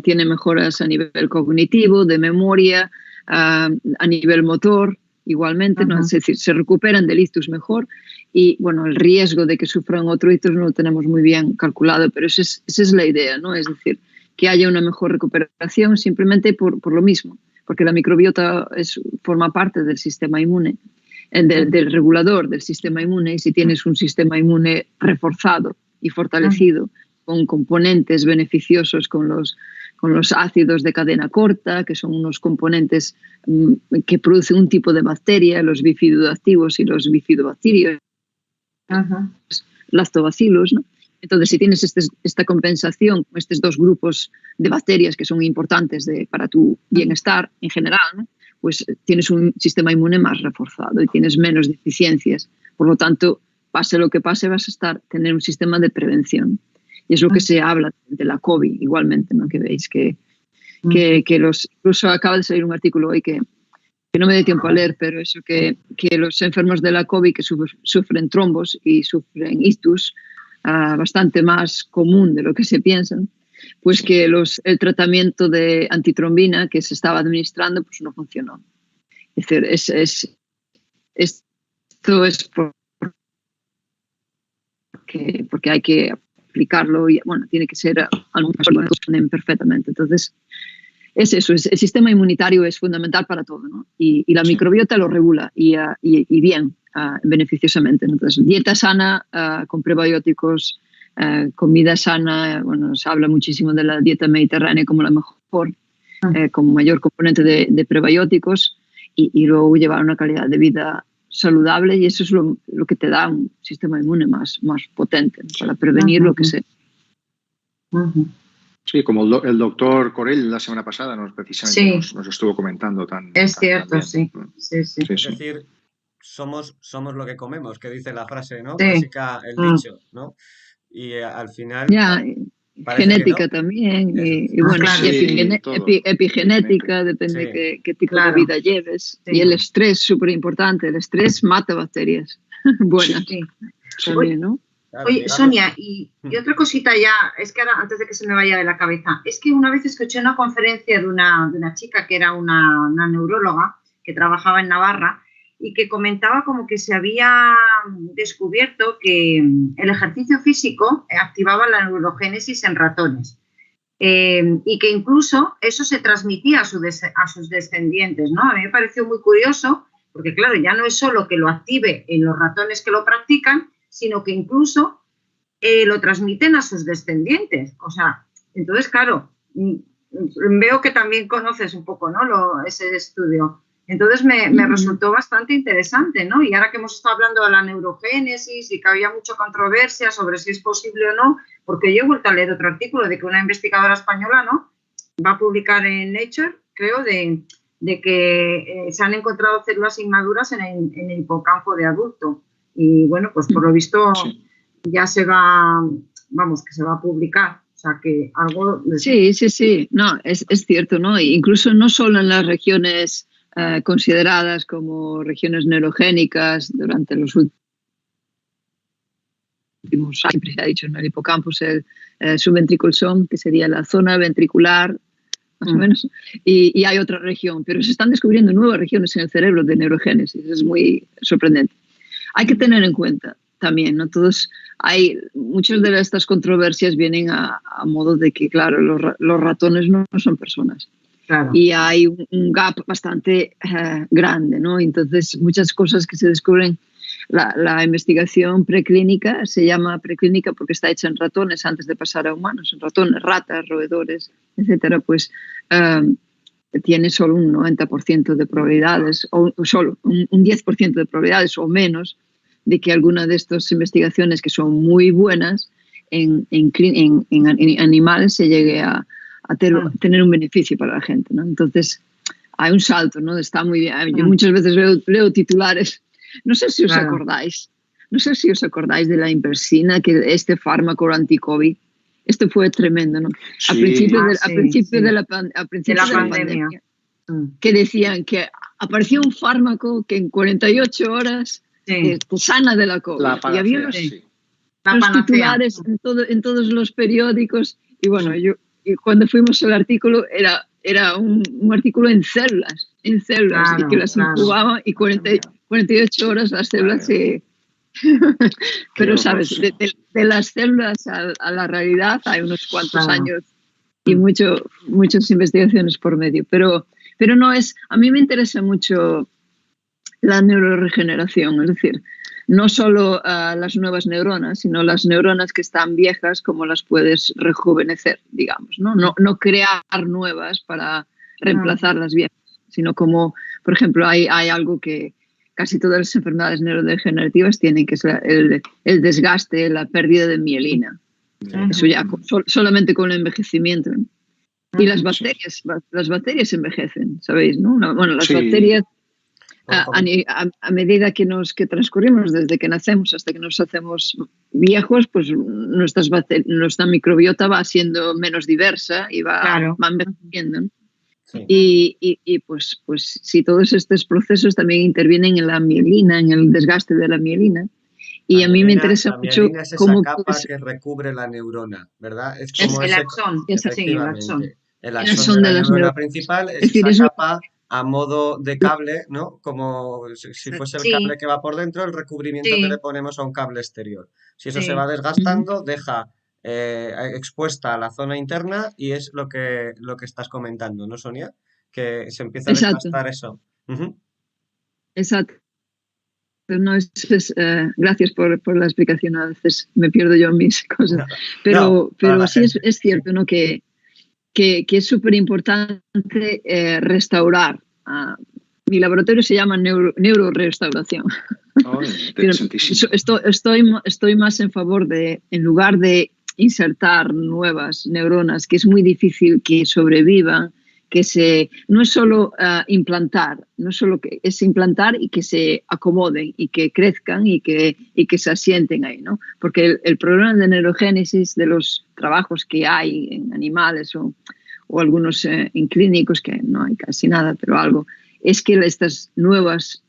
tiene mejoras a nivel cognitivo, de memoria, a nivel motor, igualmente, ¿no? Es decir, se recuperan del ictus mejor, y el riesgo de que sufran otro ictus no lo tenemos muy bien calculado, pero esa es la idea, ¿no? Es decir, que haya una mejor recuperación simplemente por lo mismo, porque la microbiota forma parte del sistema inmune, del regulador del sistema inmune, y si tienes un sistema inmune reforzado y fortalecido, con componentes beneficiosos, con los ácidos de cadena corta, que son unos componentes que producen un tipo de bacteria, los bifidobacterios y los bifidobacterios, lactobacillus, ¿no? Entonces, si tienes esta compensación con estos dos grupos de bacterias que son importantes para tu bienestar en general, ¿no? Pues tienes un sistema inmune más reforzado y tienes menos deficiencias. Por lo tanto, pase lo que pase, vas a tener un sistema de prevención. Y es lo que se habla de la COVID igualmente, ¿no? Que veis que incluso acaba de salir un artículo hoy que no me dé tiempo a leer, pero eso que los enfermos de la COVID que sufren trombos y sufren ictus, bastante más común de lo que se piensa, pues que el tratamiento de antitrombina que se estaba administrando pues no funcionó. Es decir, esto es porque hay que aplicarlo y, bueno, tiene que ser algunas personas que funcionen perfectamente. Entonces, es eso, el sistema inmunitario es fundamental para todo, ¿no? Y la microbiota lo regula y bien, beneficiosamente. Entonces, dieta sana, con prebióticos, comida sana, bueno, se habla muchísimo de la dieta mediterránea como la mejor, con mayor componente de prebióticos y luego llevar una calidad de vida saludable, y eso es lo que te da un sistema inmune más potente, ¿no? Para prevenir lo que sea. Sí, como el doctor Corell la semana pasada precisamente nos estuvo comentando. Es cierto, sí. Es decir, somos lo que comemos, que dice la frase, ¿no? Básica, el dicho, ¿no? Y al final... Genética también, y bueno, claro, epigenética, depende de qué tipo de vida lleves. Y el estrés, súper importante, el estrés mata bacterias buenas. También, ¿no? Oye, Sonia, y otra cosita ya, es que ahora, antes de que se me vaya de la cabeza, es que una vez escuché una conferencia de una chica que era una neuróloga que trabajaba en Navarra y que comentaba como que se había descubierto que el ejercicio físico activaba la neurogénesis en ratones y que incluso eso se transmitía a sus descendientes, ¿no? A mí me pareció muy curioso porque, claro, ya no es solo que lo active en los ratones que lo practican, sino que incluso lo transmiten a sus descendientes. O sea, entonces, claro, veo que también conoces un poco, ¿no? Ese estudio. Entonces me resultó bastante interesante, ¿no? Y ahora que hemos estado hablando de la neurogénesis y que había mucha controversia sobre si es posible o no, porque yo he vuelto a leer otro artículo de que una investigadora española, ¿no?, va a publicar en Nature, creo, de que se han encontrado células inmaduras en el hipocampo de adulto. Y bueno, pues por lo visto ya que se va a publicar. O sea, que algo... Sí. No, es cierto, ¿no? Incluso no solo en las regiones consideradas como regiones neurogénicas durante los últimos años, siempre se ha dicho, en el hipocampo, el subventriculum, que sería la zona ventricular, más o menos, y hay otra región, pero se están descubriendo nuevas regiones en el cerebro de neurogénesis, es muy sorprendente. Hay que tener en cuenta también, ¿no? Muchas de estas controversias vienen a modo de que, claro, los ratones no son personas. Claro. Y hay un gap bastante grande, ¿no? Entonces, muchas cosas que se descubren, la investigación preclínica se llama preclínica porque está hecha en ratones antes de pasar a humanos, en ratones, ratas, roedores, etcétera, pues tiene solo un 90% de probabilidades, o solo un 10% de probabilidades o menos de que alguna de estas investigaciones que son muy buenas en animales se llegue a tener un beneficio para la gente, ¿no? Entonces, hay un salto, ¿no? Está muy bien. Yo muchas veces leo titulares, no sé si os acordáis de la Imbersina, que este fármaco anti-COVID, esto fue tremendo, ¿no? Sí. Al principio de la pandemia, que decían que apareció un fármaco que en 48 horas te sana de la COVID. Y había los titulares en todos los periódicos, y bueno, y cuando fuimos al artículo era un artículo en células, y que las incubaban y 48 horas las células se... Pero, ¿sabes? De las células a la realidad hay unos cuantos años y muchas investigaciones por medio. Pero no es... A mí me interesa mucho la neuroregeneración, es decir, no solo las nuevas neuronas, sino las neuronas que están viejas, cómo las puedes rejuvenecer, digamos, ¿no? No crear nuevas para reemplazar las viejas, sino como, por ejemplo, hay algo que casi todas las enfermedades neurodegenerativas tienen, que es el desgaste, la pérdida de mielina. Eso ya solamente con el envejecimiento, ¿no? Y las bacterias envejecen, ¿sabéis? ¿No? Bueno, las bacterias, a medida que transcurrimos desde que nacemos hasta que nos hacemos viejos, pues nuestra microbiota va siendo menos diversa y va envejeciendo, ¿no? Sí. Y pues si todos estos procesos también intervienen en la mielina, en el desgaste de la mielina. Y a mí me interesa mucho es esa capa que recubre la neurona, ¿verdad? Es como el axón. Efectivamente. El axón de la neurona principal es esa capa a modo de cable, ¿no? Como si fuese el cable que va por dentro, el recubrimiento que le ponemos a un cable exterior. Si eso se va desgastando, deja expuesta a la zona interna y es lo que estás comentando, ¿no, Sonia? Que se empieza a desgastar eso. Exacto. No, gracias por la explicación. A veces me pierdo yo en mis cosas. Pero sí es cierto, ¿no? Que es súper importante restaurar. Mi laboratorio se llama neurorestauración. Estoy más en favor de, en lugar de insertar nuevas neuronas, que es muy difícil que sobrevivan, no es solo implantar, no solo es implantar y que se acomoden y que crezcan y que se asienten ahí, ¿no? Porque el problema de neurogénesis de los trabajos que hay en animales o algunos en clínicos, que no hay casi nada, pero algo, es que estas nuevas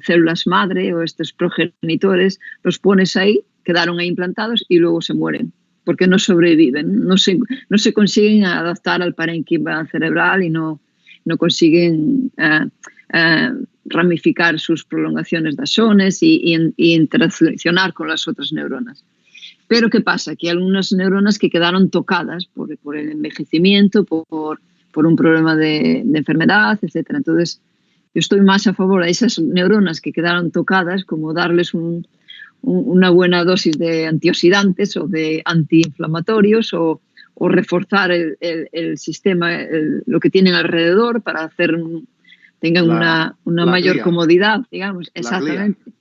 células madre o estos progenitores los pones ahí, quedaron ahí implantados y luego se mueren, porque no sobreviven, no se consiguen adaptar al parénquima cerebral y no consiguen ramificar sus prolongaciones de axones y interaccionar con las otras neuronas. Pero ¿qué pasa? Que hay algunas neuronas que quedaron tocadas por el envejecimiento, por un problema de enfermedad, etc. Entonces, yo estoy más a favor de esas neuronas que quedaron tocadas, como darles una buena dosis de antioxidantes o de antiinflamatorios o reforzar el sistema, lo que tienen alrededor para tengan una mayor glía. Comodidad, digamos. Exactamente.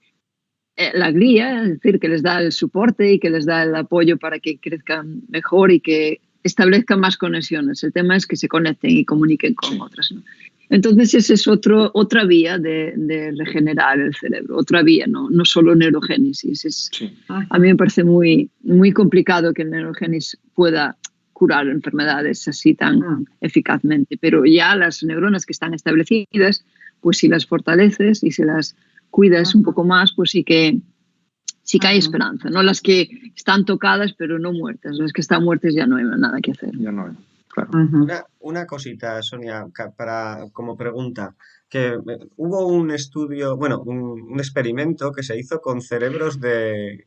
La glía, es decir, que les da el soporte y que les da el apoyo para que crezcan mejor y que establezcan más conexiones. El tema es que se conecten y comuniquen con otras, ¿no? Entonces, esa es otra vía de regenerar el cerebro, otra vía, no solo neurogénesis. A mí me parece muy, muy complicado que el neurogénesis pueda curar enfermedades así tan eficazmente, pero ya las neuronas que están establecidas, pues si las fortaleces y si las cuidas un poco más, pues sí que hay esperanza, no las que están tocadas pero no muertas, las que están muertas ya no hay nada que hacer. Ya no hay. Claro. Una cosita, Sonia, como pregunta, que hubo un estudio, bueno, un experimento que se hizo con cerebros de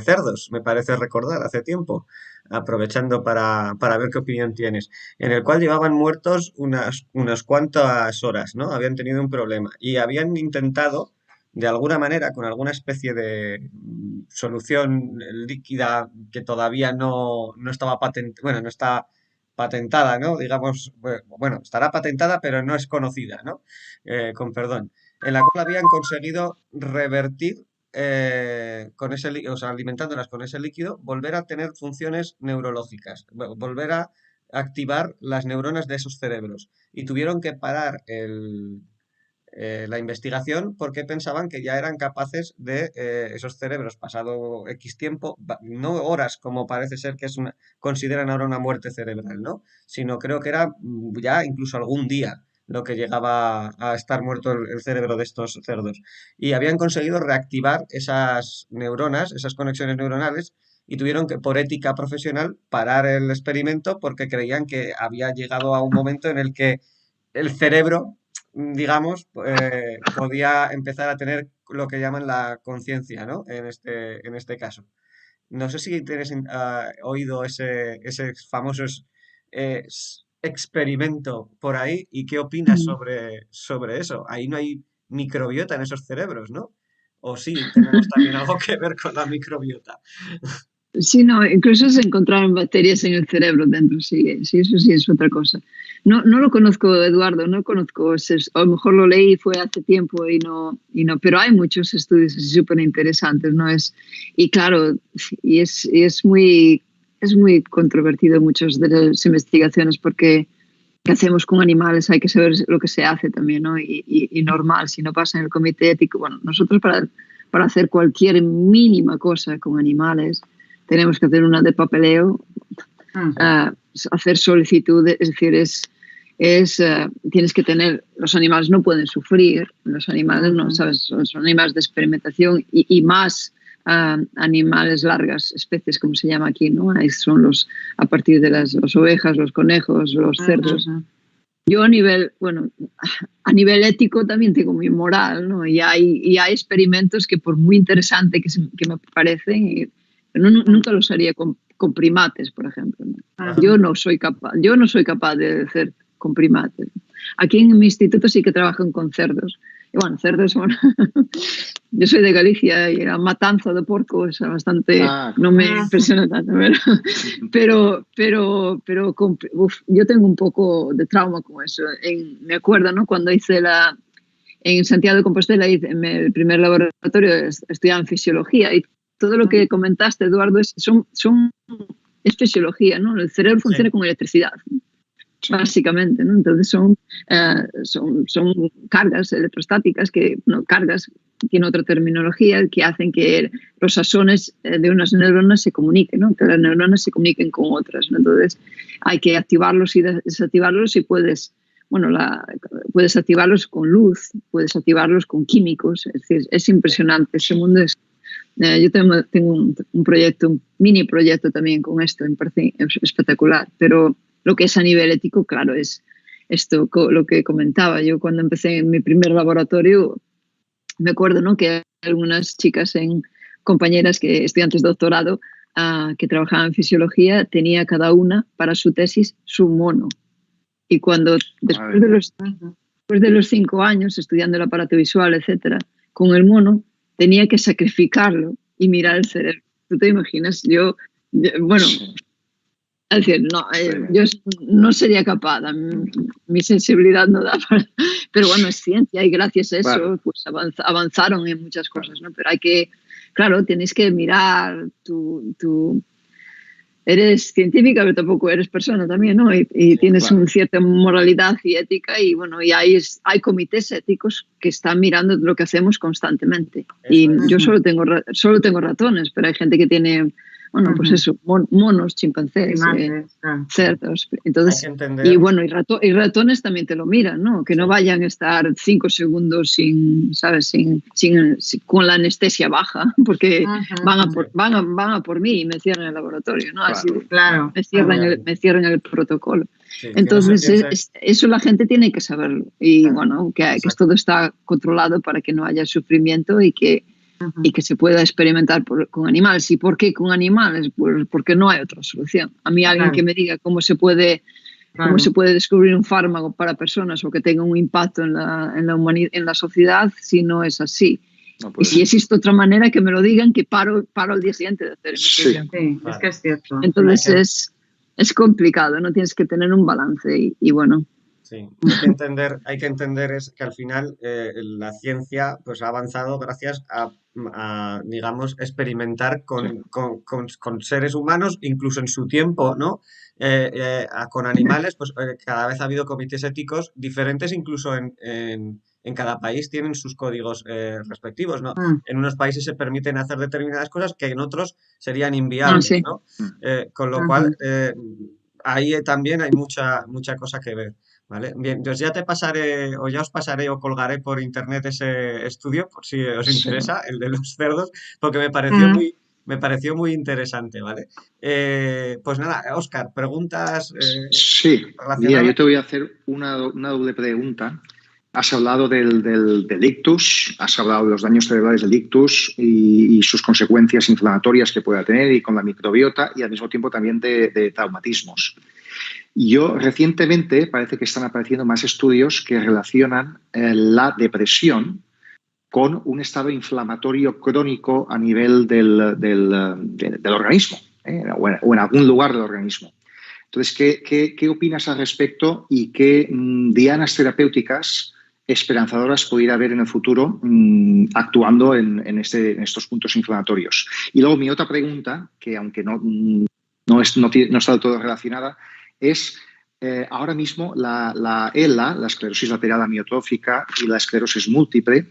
cerdos, me parece recordar, hace tiempo, aprovechando para ver qué opinión tienes, en el cual llevaban muertos unas cuantas horas, ¿no? Habían tenido un problema y habían intentado, de alguna manera, con alguna especie de solución líquida que todavía no estaba no está patentada, ¿no? Digamos, bueno, estará patentada, pero no es conocida, ¿no? Con perdón. En la cual habían conseguido revertir, con ese, o sea, alimentándolas con ese líquido, volver a tener funciones neurológicas, volver a activar las neuronas de esos cerebros. Y tuvieron que parar la investigación porque pensaban que ya eran capaces de esos cerebros, pasado X tiempo, no horas como parece ser que consideran ahora una muerte cerebral, ¿no? Sino creo que era ya incluso algún día lo que llegaba a estar muerto el cerebro de estos cerdos. Y habían conseguido reactivar esas neuronas, esas conexiones neuronales, y tuvieron que, por ética profesional, parar el experimento porque creían que había llegado a un momento en el que el cerebro, digamos, podía empezar a tener lo que llaman la conciencia, ¿no? En este caso. No sé si tienes oído ese famoso experimento por ahí y qué opinas sobre eso. Ahí no hay microbiota en esos cerebros, ¿no? O sí, tenemos también algo que ver con la microbiota. Sí, no, incluso se encontraron bacterias en el cerebro dentro, sí, eso sí es otra cosa. No, no lo conozco, Eduardo, no conozco. A lo mejor lo leí fue hace tiempo y no, pero hay muchos estudios súper interesantes, ¿no? Y claro, es muy controvertido muchas de las investigaciones porque ¿qué hacemos con animales? Hay que saber lo que se hace también, ¿no? Y normal, si no pasa en el comité ético. Bueno, nosotros para hacer cualquier mínima cosa con animales tenemos que hacer una de papeleo, hacer solicitudes, es decir, tienes que tener, los animales no pueden sufrir, los animales no, ¿sabes? Son animales de experimentación y más animales largas, especies como se llama aquí, ¿no? Ahí son a partir de las ovejas, los conejos, los cerdos. Yo a nivel ético también tengo mi moral, ¿no? Y hay experimentos que por muy interesante que me parecen, nunca los haría con primates, por ejemplo, ¿no? Yo no soy capaz de hacer con primates. Aquí en mi instituto sí que trabajan con cerdos. Y bueno, cerdos, bueno, yo soy de Galicia y la matanza de porco es bastante, no me impresiona tanto, pero yo tengo un poco de trauma con eso. Me acuerdo, ¿no? Cuando hice en Santiago de Compostela, hice el primer laboratorio, estudiaba en fisiología y todo lo que comentaste, Eduardo, es fisiología, ¿no? El cerebro funciona con electricidad, ¿no? Básicamente, ¿no? Entonces son cargas electrostáticas cargas tiene otra terminología que hacen que los axones de unas neuronas se comuniquen, ¿no? Que las neuronas se comuniquen con otras, ¿no? Entonces hay que activarlos y desactivarlos y puedes activarlos con luz, puedes activarlos con químicos, es decir, es impresionante, ese mundo es... yo tengo un proyecto, un mini proyecto también con esto, me parece espectacular, pero lo que es a nivel ético, claro, es esto, lo que comentaba. Yo cuando empecé en mi primer laboratorio, me acuerdo, ¿no? Que algunas chicas, compañeras estudiantes de doctorado, que trabajaban en fisiología, tenía cada una para su tesis su mono. Y cuando después de los 5 años estudiando el aparato visual, etcétera, con el mono tenía que sacrificarlo y mirar el cerebro. ¿Tú te imaginas? Bueno... Es decir, no, yo no sería capaz, mi sensibilidad no da para... Pero bueno, es ciencia y gracias a eso pues avanzaron en muchas cosas, ¿no? Pero claro, tienes que mirar, tú eres científica, pero tampoco eres persona también, ¿no? Y tienes una cierta moralidad y ética y bueno, y hay comités éticos que están mirando lo que hacemos constantemente. Y yo solo tengo ratones, pero hay gente que tiene... Bueno, pues eso, monos, chimpancés, cerdos. Entonces, y bueno, y ratones también te lo miran, ¿no? Que no vayan a estar 5 segundos con la anestesia baja, porque van a por mí y me cierran el laboratorio, ¿no? Así, me cierran el protocolo. Sí, entonces, eso la gente tiene que saberlo. Y bueno, que todo está controlado para que no haya sufrimiento y que se pueda experimentar con animales. ¿Y por qué con animales? Pues porque no hay otra solución. A mí alguien que me diga cómo se puede descubrir un fármaco para personas o que tenga un impacto en la humanidad, en la sociedad, si no es así. No, y si existe otra manera, que me lo digan, que paro al día siguiente de hacer investigación. Sí, es que es cierto. Entonces es complicado, ¿no? Tienes que tener un balance y bueno... Sí, hay que entender es que al final la ciencia pues ha avanzado gracias a digamos, experimentar con seres humanos, incluso en su tiempo, ¿no? Con animales, pues cada vez ha habido comités éticos diferentes, incluso en cada país tienen sus códigos respectivos, ¿no? En unos países se permiten hacer determinadas cosas que en otros serían inviables, ¿no? Con lo cual, ahí también hay mucha cosa que ver. ¿Vale? Bien, pues ya os pasaré o colgaré por internet ese estudio, por si os interesa, el de los cerdos, porque me pareció muy interesante, ¿vale? Pues nada, Óscar, preguntas. Sí, mira, yo te voy a hacer una doble pregunta. Has hablado del ictus, has hablado de los daños cerebrales del ictus y sus consecuencias inflamatorias que pueda tener y con la microbiota y al mismo tiempo también de traumatismos. Recientemente parece que están apareciendo más estudios que relacionan la depresión con un estado inflamatorio crónico a nivel del organismo, o en algún lugar del organismo. Entonces, ¿qué opinas al respecto y qué dianas terapéuticas esperanzadoras pudiera haber en el futuro actuando en estos puntos inflamatorios? Y luego mi otra pregunta, que aunque no está del todo relacionada, es ahora mismo la ELA, la esclerosis lateral amiotrófica y la esclerosis múltiple,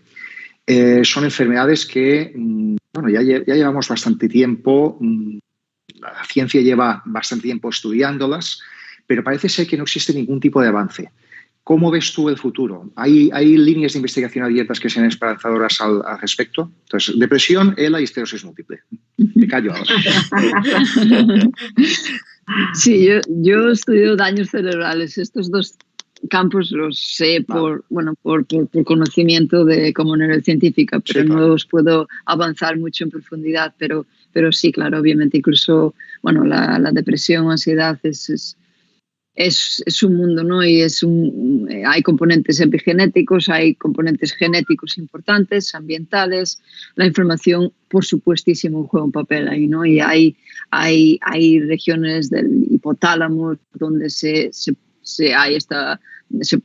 son enfermedades que ya llevamos bastante tiempo, la ciencia lleva bastante tiempo estudiándolas, pero parece ser que no existe ningún tipo de avance. ¿Cómo ves tú el futuro? ¿Hay líneas de investigación abiertas que sean esperanzadoras al respecto? Entonces, depresión, ELA y esclerosis múltiple. Me callo ahora. Sí, yo estudio daños cerebrales. Estos dos campos los sé por conocimiento como neurocientífica, pero no os puedo avanzar mucho en profundidad. Pero sí, claro, obviamente, incluso la depresión, ansiedad es un mundo, ¿no? Y hay componentes epigenéticos, hay componentes genéticos importantes, ambientales. La inflamación, por supuestísimo, juega un papel ahí, ¿no? Y hay regiones del hipotálamo donde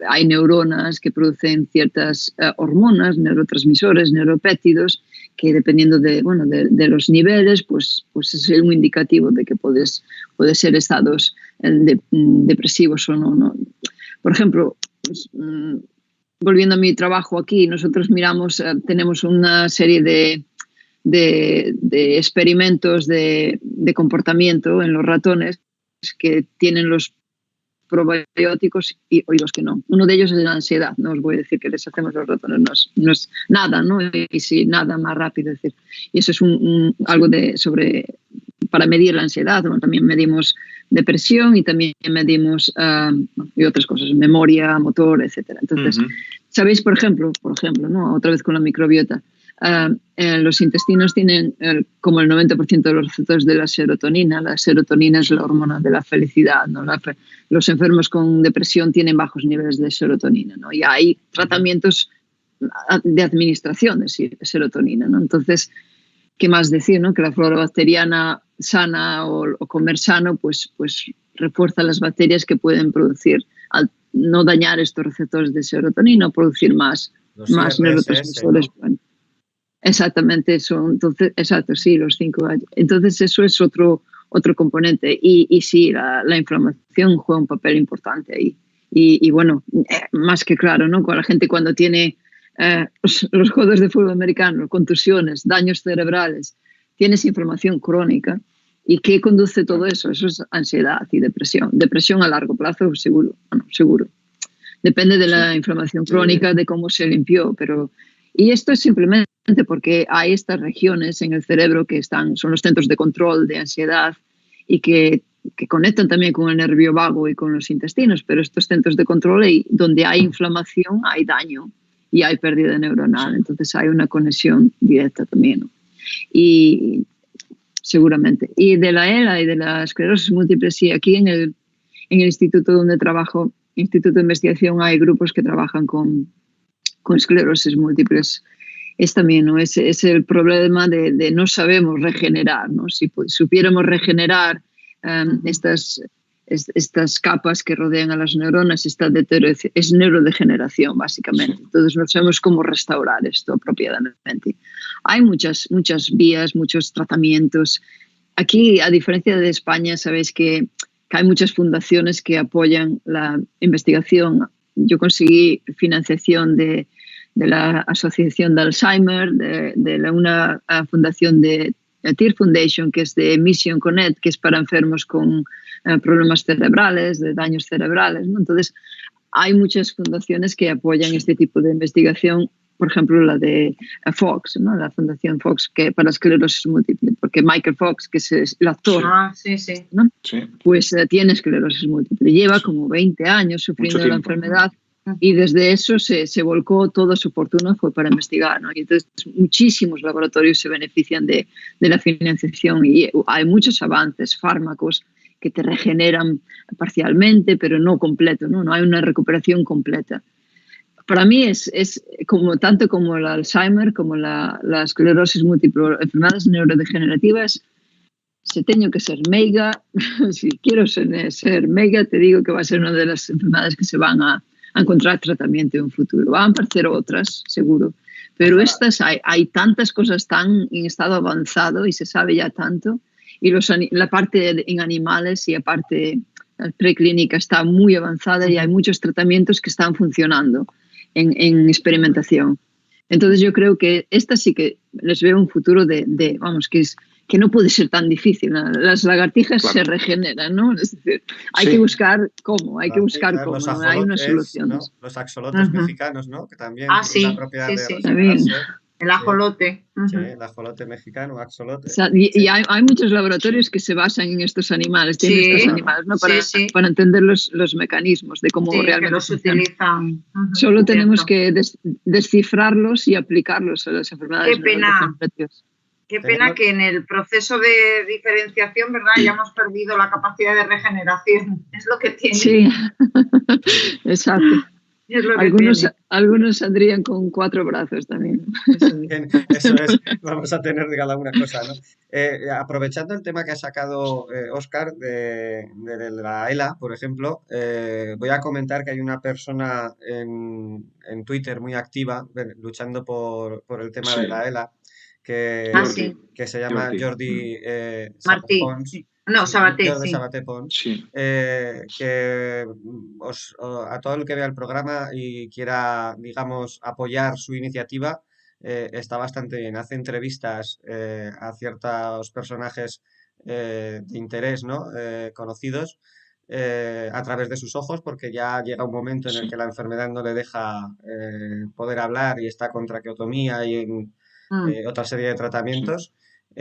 hay neuronas que producen ciertas hormonas, neurotransmisores, neuropéptidos, que dependiendo de los niveles, pues es un indicativo de que puede ser estados depresivos o no. Por ejemplo, volviendo a mi trabajo aquí, nosotros tenemos una serie de experimentos de comportamiento en los ratones que tienen los probióticos y los que no. Uno de ellos es la ansiedad. No os voy a decir que les hacemos los ratones, no es nada, ¿no? Y sí, nada más rápido. Es decir, y eso es algo para medir la ansiedad. Bueno, también medimos depresión y también medimos y otras cosas, memoria, motor, etcétera. Entonces, ¿sabéis, por ejemplo, ¿no? Otra vez con la microbiota, los intestinos tienen como el 90% de los receptores de la serotonina. La serotonina es la hormona de la felicidad, ¿no? Los enfermos con depresión tienen bajos niveles de serotonina, ¿no? Y hay tratamientos de administración de serotonina, ¿no? Entonces, ¿qué más decir, no? Que la flora bacteriana sana o comer sano pues refuerza las bacterias que pueden producir, al no dañar estos receptores de serotonina, producir más neurotransmisores. ¿No? Exactamente eso. Entonces, exacto, sí, los 5 años. Entonces, eso es otro componente. Y sí, la inflamación juega un papel importante ahí. Y bueno, más que claro, ¿no? Con la gente cuando tiene los juegos de fútbol americano, contusiones, daños cerebrales, tienes inflamación crónica. ¿Y qué conduce todo eso? Eso es ansiedad y depresión. Depresión a largo plazo, seguro. Bueno, seguro. Depende de la inflamación crónica, de cómo se limpió, y esto es simplemente porque hay estas regiones en el cerebro que son los centros de control de ansiedad y que conectan también con el nervio vago y con los intestinos, pero estos centros de control, donde hay inflamación, hay daño y hay pérdida neuronal, entonces hay una conexión directa también, ¿no? Y seguramente. Y de la ELA y de la esclerosis múltiple, sí, aquí en el instituto donde trabajo, Instituto de Investigación, hay grupos que trabajan con esclerosis múltiples. Es también, ¿no? Es el problema de no sabemos regenerar, ¿no? Si supiéramos regenerar estas capas que rodean a las neuronas, es neurodegeneración, básicamente. Entonces no sabemos cómo restaurar esto apropiadamente. Hay muchas vías, muchos tratamientos. Aquí, a diferencia de España, sabéis que hay muchas fundaciones que apoyan la investigación. Yo conseguí financiación de la Asociación de Alzheimer, de una fundación de Tear Foundation, que es de Mission Connect, que es para enfermos con problemas cerebrales, de daños cerebrales, ¿no? Entonces, hay muchas fundaciones que apoyan este tipo de investigación, por ejemplo, la de Fox, ¿no? La Fundación Fox, que para esclerosis múltiple, porque Michael Fox, que es el actor, ¿no? Sí. Pues tiene esclerosis múltiple. Lleva como 20 años sufriendo la enfermedad. Y desde eso se volcó toda su fortuna fue para investigar, ¿no? Y entonces muchísimos laboratorios se benefician de la financiación y hay muchos avances, fármacos que te regeneran parcialmente, pero no completo, ¿no? No hay una recuperación completa. Para mí es tanto como el Alzheimer, como la esclerosis múltiple, enfermedades neurodegenerativas, si teño que ser meiga, si quiero ser meiga, te digo que va a ser una de las enfermedades que se van a encontrar tratamiento en un futuro. Van a aparecer otras, seguro, pero estas hay tantas cosas tan en estado avanzado y se sabe ya tanto, y la parte en animales y la parte preclínica está muy avanzada y hay muchos tratamientos que están funcionando en experimentación. Entonces yo creo que estas sí que les veo un futuro vamos, que no puede ser tan difícil. Las lagartijas se regeneran, ¿no? Es decir, hay que buscar cómo, hay unas soluciones. ¿No? Los axolotes mexicanos, ¿no? Que también tienen la propiedad de regenerarse. El ajolote. Sí, el ajolote mexicano, axolote. O sea, y hay muchos laboratorios que se basan en estos animales, tienen estos animales, ¿no? Para entender los mecanismos de cómo realmente los utilizan. Solo tenemos que descifrarlos y aplicarlos a las enfermedades. Qué pena que en el proceso de diferenciación, ¿verdad?, hayamos perdido la capacidad de regeneración. Es lo que tiene. Sí, exacto. Algunos saldrían con 4 brazos también. Eso es, vamos a tener de cada una cosa, ¿no? Aprovechando el tema que ha sacado Óscar de la ELA, por ejemplo, voy a comentar que hay una persona en Twitter muy activa luchando por el tema de la ELA, que se llama Jordi Martí. Pons. No, Sabaté, Jordi Sabaté Pons, que a todo el que vea el programa y quiera, digamos, apoyar su iniciativa, está bastante bien. Hace entrevistas a ciertos personajes de interés, ¿no? Conocidos a través de sus ojos, porque ya llega un momento en el que la enfermedad no le deja poder hablar y está con traqueotomía y en otra serie de tratamientos. Y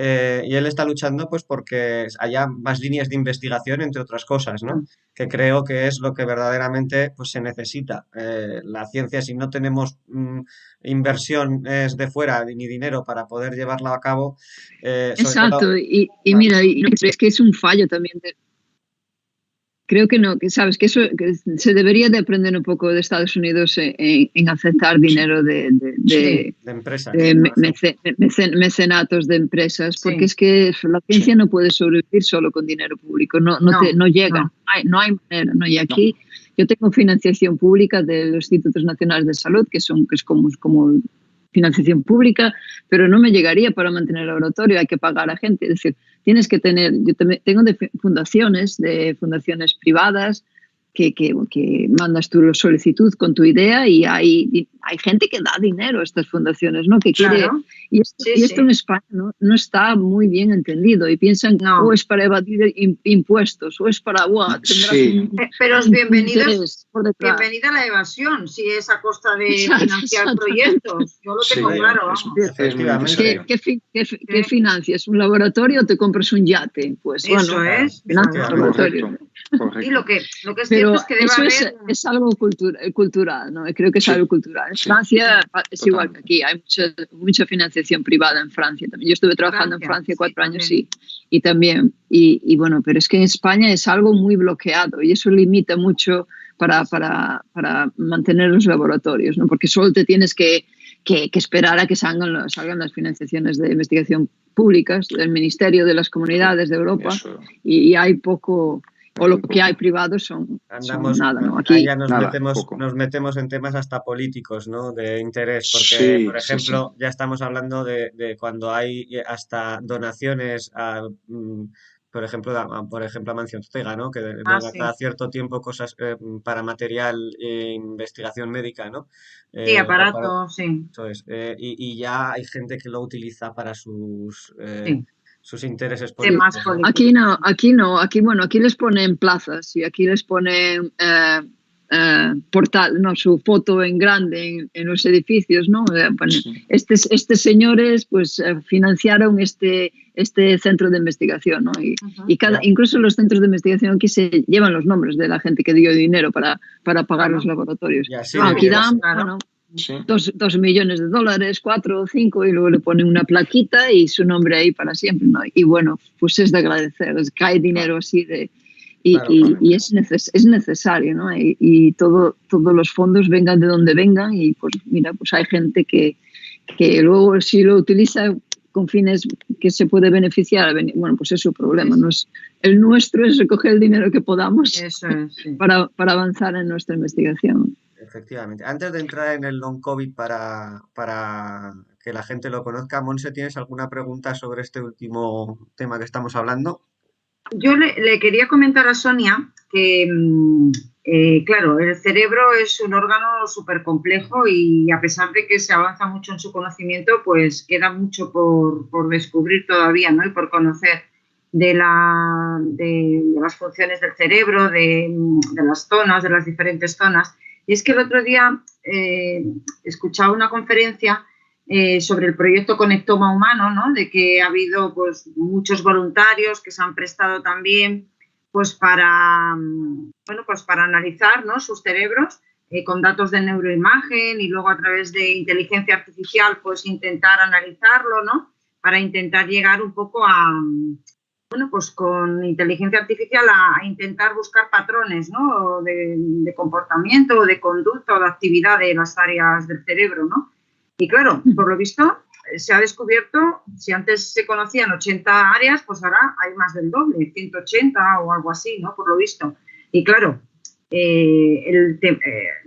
él está luchando pues porque haya más líneas de investigación, entre otras cosas, ¿no? Que creo que es lo que verdaderamente pues, se necesita. La ciencia, si no tenemos inversiones de fuera ni dinero para poder llevarla a cabo... Exacto, todo, y mira, es que es un fallo también creo que no, que sabes que eso que se debería de aprender un poco de Estados Unidos en aceptar dinero de empresas, mecenatos de empresas, porque es que la ciencia no puede sobrevivir solo con dinero público, no llega, no hay manera, ¿no? Y aquí yo tengo financiación pública de los Institutos Nacionales de Salud, que es como financiación pública, pero no me llegaría para mantener el laboratorio, hay que pagar a gente, es decir, tienes que tener, yo tengo de fundaciones privadas que mandas tu solicitud con tu idea y hay gente que da dinero a estas fundaciones, ¿no? Que quiere, y esto en España no está muy bien entendido y piensan que o es para evadir impuestos o es para... pero es bienvenida la evasión, si es a costa de financiar proyectos. Yo lo tengo claro. ¿Qué financias? ¿Un laboratorio o te compras un yate? Pues eso bueno, es. financias un laboratorio. Y lo que es cierto es que debe haber... es algo cultural, ¿no? Creo que es algo cultural. En Francia es igual que aquí, hay mucha financiación privada en Francia también. Yo estuve trabajando en Francia 4 años y también, y bueno, pero es que en España es algo muy bloqueado y eso limita mucho para mantener los laboratorios, ¿no? Porque solo te tienes que esperar a que salgan las financiaciones de investigación públicas del Ministerio de las Comunidades de Europa y hay poco... O lo que hay privados son nada, ¿no? Aquí ya nos metemos en temas hasta políticos, ¿no? De interés, porque, por ejemplo, ya estamos hablando de cuando hay hasta donaciones por ejemplo, a Mancio Ortega, ¿no? Que dona cada cierto tiempo cosas para material e investigación médica, ¿no? Sí, aparatos, sí. Eso es. Y ya hay gente que lo utiliza para sus intereses políticos. Aquí no, aquí les ponen plazas y aquí les ponen su foto en grande en los edificios, ¿no? Estos señores pues financiaron este centro de investigación, ¿no? Incluso los centros de investigación aquí se llevan los nombres de la gente que dio dinero para pagar los laboratorios. Aquí dan, $2 millones, 4 o 5 y luego le ponen una plaquita y su nombre ahí para siempre, ¿no? Y bueno, pues es de agradecer, cae dinero así y es necesario, ¿no? Y todos los fondos vengan de donde vengan y pues mira, pues hay gente que luego si lo utiliza con fines que se puede beneficiar, bueno, pues es su problema. El nuestro es recoger el dinero que podamos para avanzar en nuestra investigación. Efectivamente. Antes de entrar en el long COVID para que la gente lo conozca, Montse, ¿tienes alguna pregunta sobre este último tema que estamos hablando? Yo le quería comentar a Sonia que, claro, el cerebro es un órgano súper complejo y a pesar de que se avanza mucho en su conocimiento, pues queda mucho por descubrir todavía, ¿no? Y por conocer de las funciones del cerebro, de las zonas, de las diferentes zonas. Y es que el otro día escuchaba una conferencia sobre el proyecto Conectoma Humano, ¿no? De que ha habido pues muchos voluntarios que se han prestado también pues para analizar, ¿no? Sus cerebros con datos de neuroimagen y luego a través de inteligencia artificial pues intentar analizarlo, ¿no? Para intentar llegar un poco a pues con inteligencia artificial a intentar buscar patrones, ¿no? de comportamiento o de conducta o de actividad de las áreas del cerebro, ¿no? Y claro, por lo visto se ha descubierto, si antes se conocían 80 áreas, pues ahora hay más del doble, 180 o algo así, ¿no? Por lo visto. Y claro,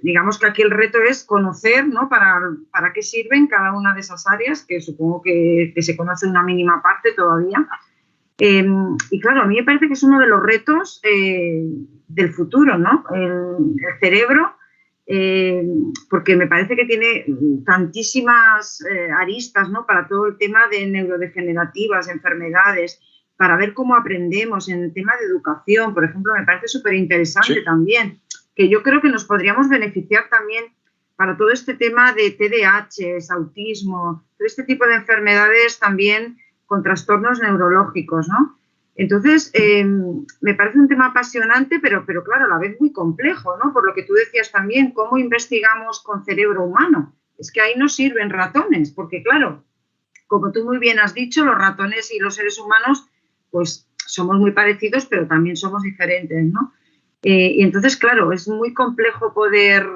digamos que aquí el reto es conocer, ¿no? Para qué sirven cada una de esas áreas, que supongo que se conoce una mínima parte todavía. Y claro, a mí me parece que es uno de los retos del futuro, ¿no? El cerebro, porque me parece que tiene tantísimas aristas, ¿no? Para todo el tema de neurodegenerativas, enfermedades, para ver cómo aprendemos en el tema de educación, por ejemplo, me parece súper interesante también, que yo creo que nos podríamos beneficiar también para todo este tema de TDAH, autismo, todo este tipo de enfermedades también con trastornos neurológicos, ¿no? Entonces, me parece un tema apasionante, pero claro, a la vez muy complejo, ¿no? Por lo que tú decías también, ¿cómo investigamos con cerebro humano? Es que ahí no sirven ratones, porque claro, como tú muy bien has dicho, los ratones y los seres humanos, pues somos muy parecidos, pero también somos diferentes, ¿no? Y entonces, claro, es muy complejo poder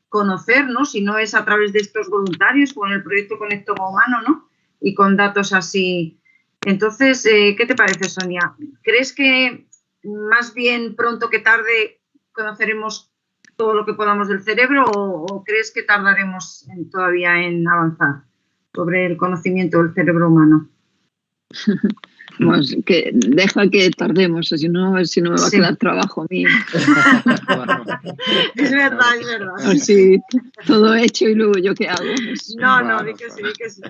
conocer, ¿no? Si no es a través de estos voluntarios, como en el proyecto Conectoma Humano, ¿no? Y con datos así. Entonces, ¿qué te parece, Sonia? ¿Crees que más bien pronto que tarde conoceremos todo lo que podamos del cerebro o crees que tardaremos todavía en avanzar sobre el conocimiento del cerebro humano? Pues que deja que tardemos, si no me va a quedar trabajo a mí. Es verdad, es verdad. Así, todo hecho y luego yo qué hago. No, di que sí.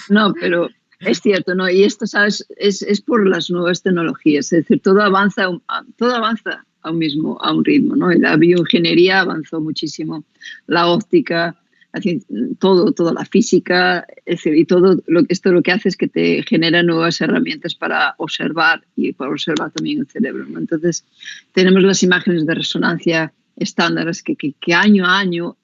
No, pero es cierto, ¿no? Y esto, ¿sabes? Es por las nuevas tecnologías, es decir, todo avanza a un ritmo, ¿no? La bioingeniería avanzó muchísimo, la óptica, toda la física, es decir, y todo esto lo que hace es que te genera nuevas herramientas para observar y para observar también el cerebro, ¿no? Entonces, tenemos las imágenes de resonancia estándares que año a año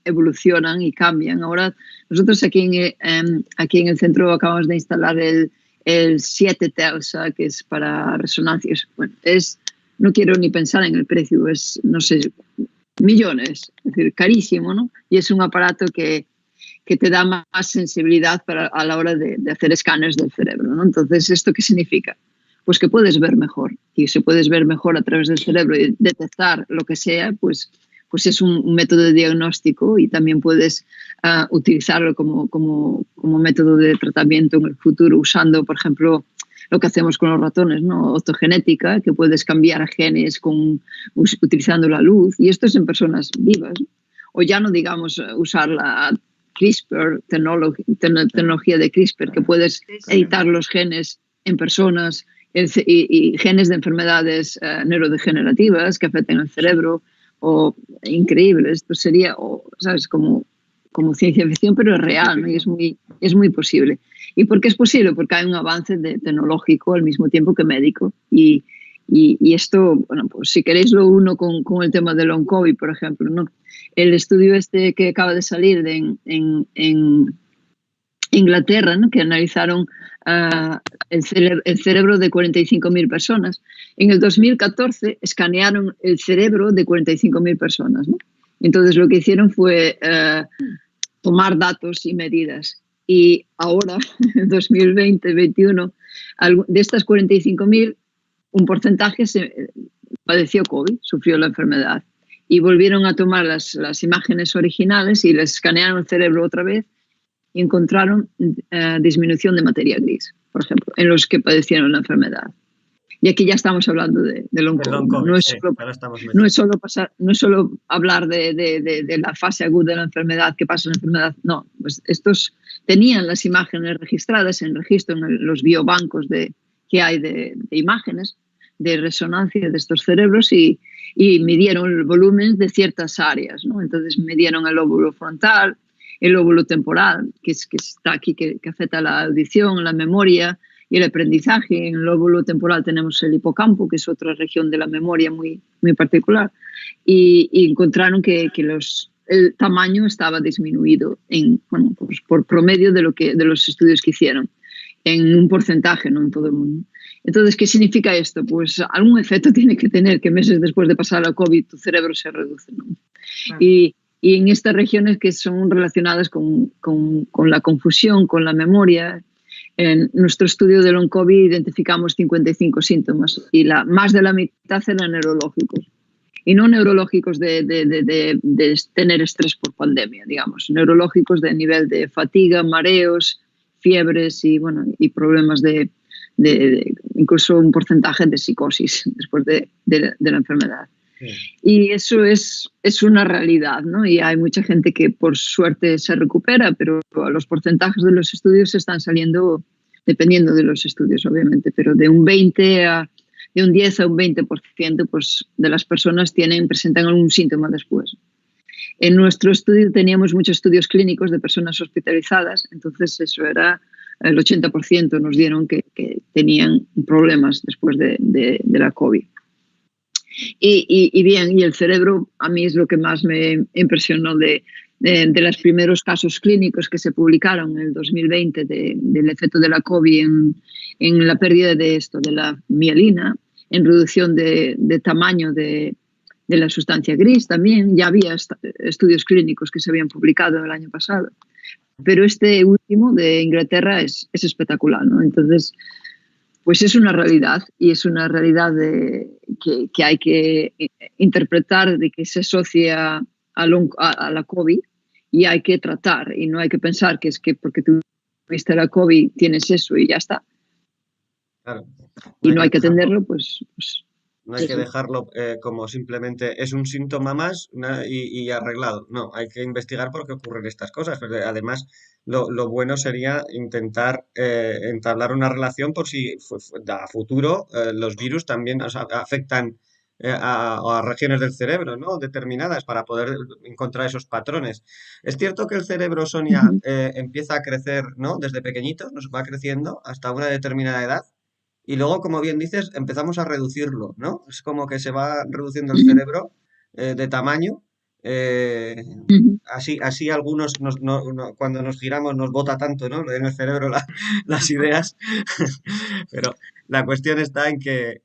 evolucionan y cambian. Ahora, nosotros aquí en el centro acabamos de instalar el 7 Telsa, que es para resonancias. Bueno, no quiero ni pensar en el precio, es, no sé, millones, es decir, carísimo, ¿no? Y es un aparato que te da más sensibilidad a la hora de hacer escáneres del cerebro, ¿no? Entonces, ¿esto qué significa? Pues que puedes ver mejor. Y si puedes ver mejor a través del cerebro y detectar lo que sea, pues es un método de diagnóstico y también puedes utilizarlo como método de tratamiento en el futuro, usando, por ejemplo, lo que hacemos con los ratones, ¿no? Optogenética, que puedes cambiar genes utilizando la luz, y esto es en personas vivas. O ya no digamos usar la CRISPR, tecnología de CRISPR, que puedes editar los genes en personas y genes de enfermedades neurodegenerativas que afecten al cerebro. O increíble, esto sería, ¿sabes? Como ciencia ficción, pero es real, ¿no? Y es muy posible. ¿Y por qué es posible? Porque hay un avance tecnológico al mismo tiempo que médico. Y esto, bueno, pues si queréis lo uno con el tema del long COVID, por ejemplo, ¿no? El estudio este que acaba de salir en Inglaterra, ¿no? Que analizaron el cerebro de 45.000 personas. En el 2014 escanearon el cerebro de 45.000 personas, ¿no? Entonces lo que hicieron fue tomar datos y medidas. Y ahora, 2020-21, de estas 45.000, un porcentaje padeció COVID, sufrió la enfermedad. Y volvieron a tomar las imágenes originales y les escanearon el cerebro otra vez y encontraron disminución de materia gris, por ejemplo, en los que padecieron la enfermedad. Y aquí ya estamos hablando de long COVID. No es solo hablar de la fase aguda de la enfermedad, que pasa en la enfermedad. No, pues estos tenían las imágenes registradas en registro en los biobancos que hay de imágenes de resonancia de estos cerebros y midieron el volumen de ciertas áreas, ¿no? Entonces midieron el lóbulo frontal, el lóbulo temporal, que está aquí, que afecta la audición, la memoria y el aprendizaje. En el lóbulo temporal tenemos el hipocampo, que es otra región de la memoria muy, muy particular, y encontraron que el tamaño estaba disminuido pues por promedio de los estudios que hicieron, en un porcentaje, no en todo el mundo. Entonces, ¿qué significa esto? Pues algún efecto tiene que tener, que meses después de pasar la COVID tu cerebro se reduce, ¿no? Y en estas regiones que son relacionadas con la confusión, con la memoria, en nuestro estudio de long COVID identificamos 55 síntomas y más de la mitad eran neurológicos. Y no neurológicos de tener estrés por pandemia, digamos, neurológicos de nivel de fatiga, mareos, fiebres y problemas de incluso un porcentaje de psicosis después de la enfermedad. Sí. Y eso es una realidad, ¿no? Y hay mucha gente que por suerte se recupera, pero los porcentajes de los estudios están saliendo, dependiendo de los estudios obviamente, pero de un 10 a un 20% pues, de las personas presentan algún síntoma después. En nuestro estudio teníamos muchos estudios clínicos de personas hospitalizadas, entonces eso era el 80% nos dieron que tenían problemas después de la COVID. Y el cerebro a mí es lo que más me impresionó de los primeros casos clínicos que se publicaron en el 2020 del efecto de la COVID en la pérdida de la mielina, en reducción de tamaño de la sustancia gris también. Ya había estudios clínicos que se habían publicado el año pasado. Pero este último de Inglaterra es espectacular, ¿no? Entonces, pues es una realidad y es una realidad que hay que interpretar, de que se asocia a la COVID y hay que tratar y no hay que pensar que es que porque tuviste la COVID tienes eso y ya está. Claro. Y no hay que atenderlo, pues no hay que dejarlo como simplemente es un síntoma más y arreglado. No, hay que investigar por qué ocurren estas cosas. Pero además, lo bueno sería intentar entablar una relación por si a futuro los virus también afectan a regiones del cerebro, ¿no? Determinadas para poder encontrar esos patrones. Es cierto que el cerebro, Sonia, empieza a crecer, ¿no? Desde pequeñito, nos va creciendo hasta una determinada edad. Y luego, como bien dices, empezamos a reducirlo, ¿no? Es como que se va reduciendo el cerebro de tamaño. Así algunos, cuando nos giramos, nos bota tanto, ¿no? En el cerebro las ideas. Pero la cuestión está en que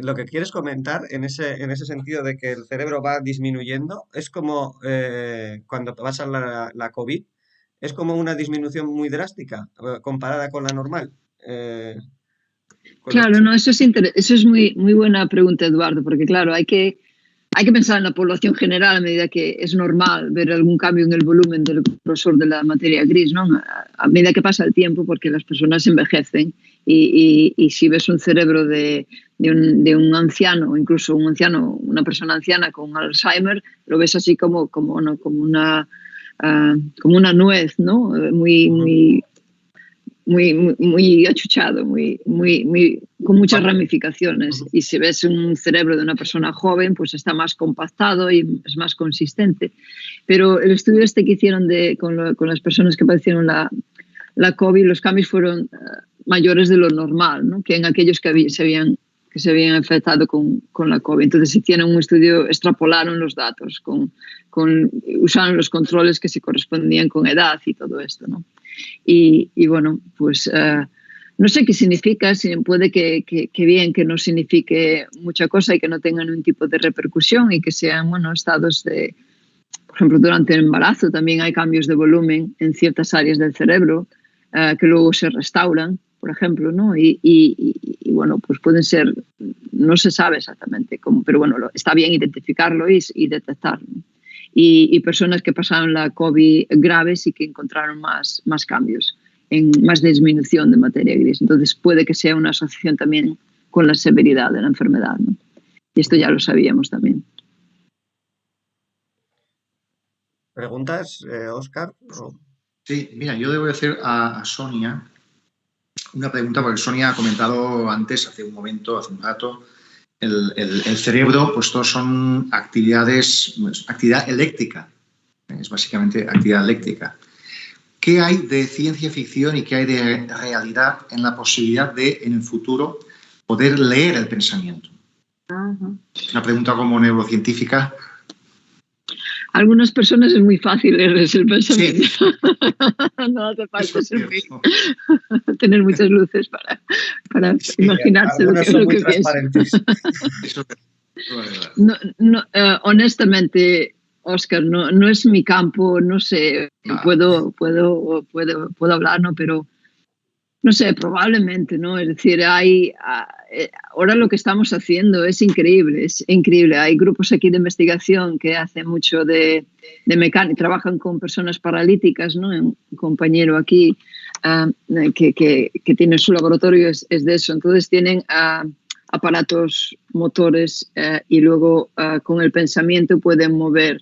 lo que quieres comentar en ese sentido de que el cerebro va disminuyendo, es como cuando pasa la COVID, es como una disminución muy drástica comparada con la normal. Claro, no, eso es muy, muy buena pregunta, Eduardo, porque claro, hay que pensar en la población general a medida que es normal ver algún cambio en el volumen del grosor de la materia gris, ¿no? A medida que pasa el tiempo, porque las personas envejecen y si ves un cerebro de un anciano, incluso una persona anciana con Alzheimer, lo ves así como una nuez, ¿no? Muy achuchado, con muchas ramificaciones. Y si ves un cerebro de una persona joven, pues está más compactado y es más consistente. Pero el estudio que hicieron con las personas que padecieron la COVID, los cambios fueron mayores de lo normal, ¿no? Que en aquellos que se habían afectado con la COVID. Entonces hicieron un estudio, extrapolaron los datos, usaron los controles que se correspondían con edad y todo esto, ¿no? Y bueno, pues no sé qué significa, puede que bien que no signifique mucha cosa y que no tengan un tipo de repercusión y que sean estados por ejemplo, durante el embarazo también hay cambios de volumen en ciertas áreas del cerebro que luego se restauran, por ejemplo, ¿no? Y bueno, pues pueden ser, no se sabe exactamente cómo, pero bueno, está bien identificarlo y detectarlo. Y personas que pasaron la COVID grave sí que encontraron más cambios, más disminución de materia gris. Entonces puede que sea una asociación también con la severidad de la enfermedad, ¿no? Y esto ya lo sabíamos también. ¿Preguntas, Óscar? Sí, mira, yo le voy a hacer a Sonia una pregunta, porque Sonia ha comentado antes, hace un rato, el cerebro, pues todos son actividad eléctrica, es básicamente actividad eléctrica. ¿Qué hay de ciencia ficción y qué hay de realidad en la posibilidad de, en el futuro, poder leer el pensamiento? Una pregunta como neurocientífica. Algunas personas es muy fácil leerles el pensamiento. Sí. No hace falta tener muchas luces para imaginarse lo que piensan. Honestamente, Óscar, no es mi campo, no sé, puedo hablar, ¿no? Pero no sé, probablemente, ¿no? Es decir, ahora lo que estamos haciendo es increíble, Hay grupos aquí de investigación que hacen mucho de mecánica, trabajan con personas paralíticas, ¿no? Un compañero aquí que tiene su laboratorio es de eso. Entonces tienen aparatos motores y luego con el pensamiento pueden mover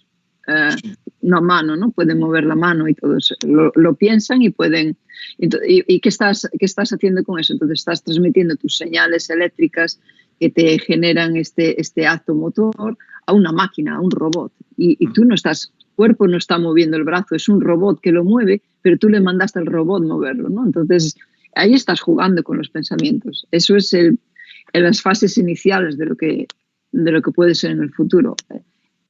una mano, ¿no? Pueden mover la mano y todo eso. Lo piensan y pueden... ¿Y qué estás haciendo con eso? Entonces estás transmitiendo tus señales eléctricas que te generan este acto motor a una máquina, a un robot. Y tú cuerpo no está moviendo el brazo, es un robot que lo mueve, pero tú le mandaste al robot moverlo, ¿no? Entonces ahí estás jugando con los pensamientos. Eso es en las fases iniciales de lo que puede ser en el futuro.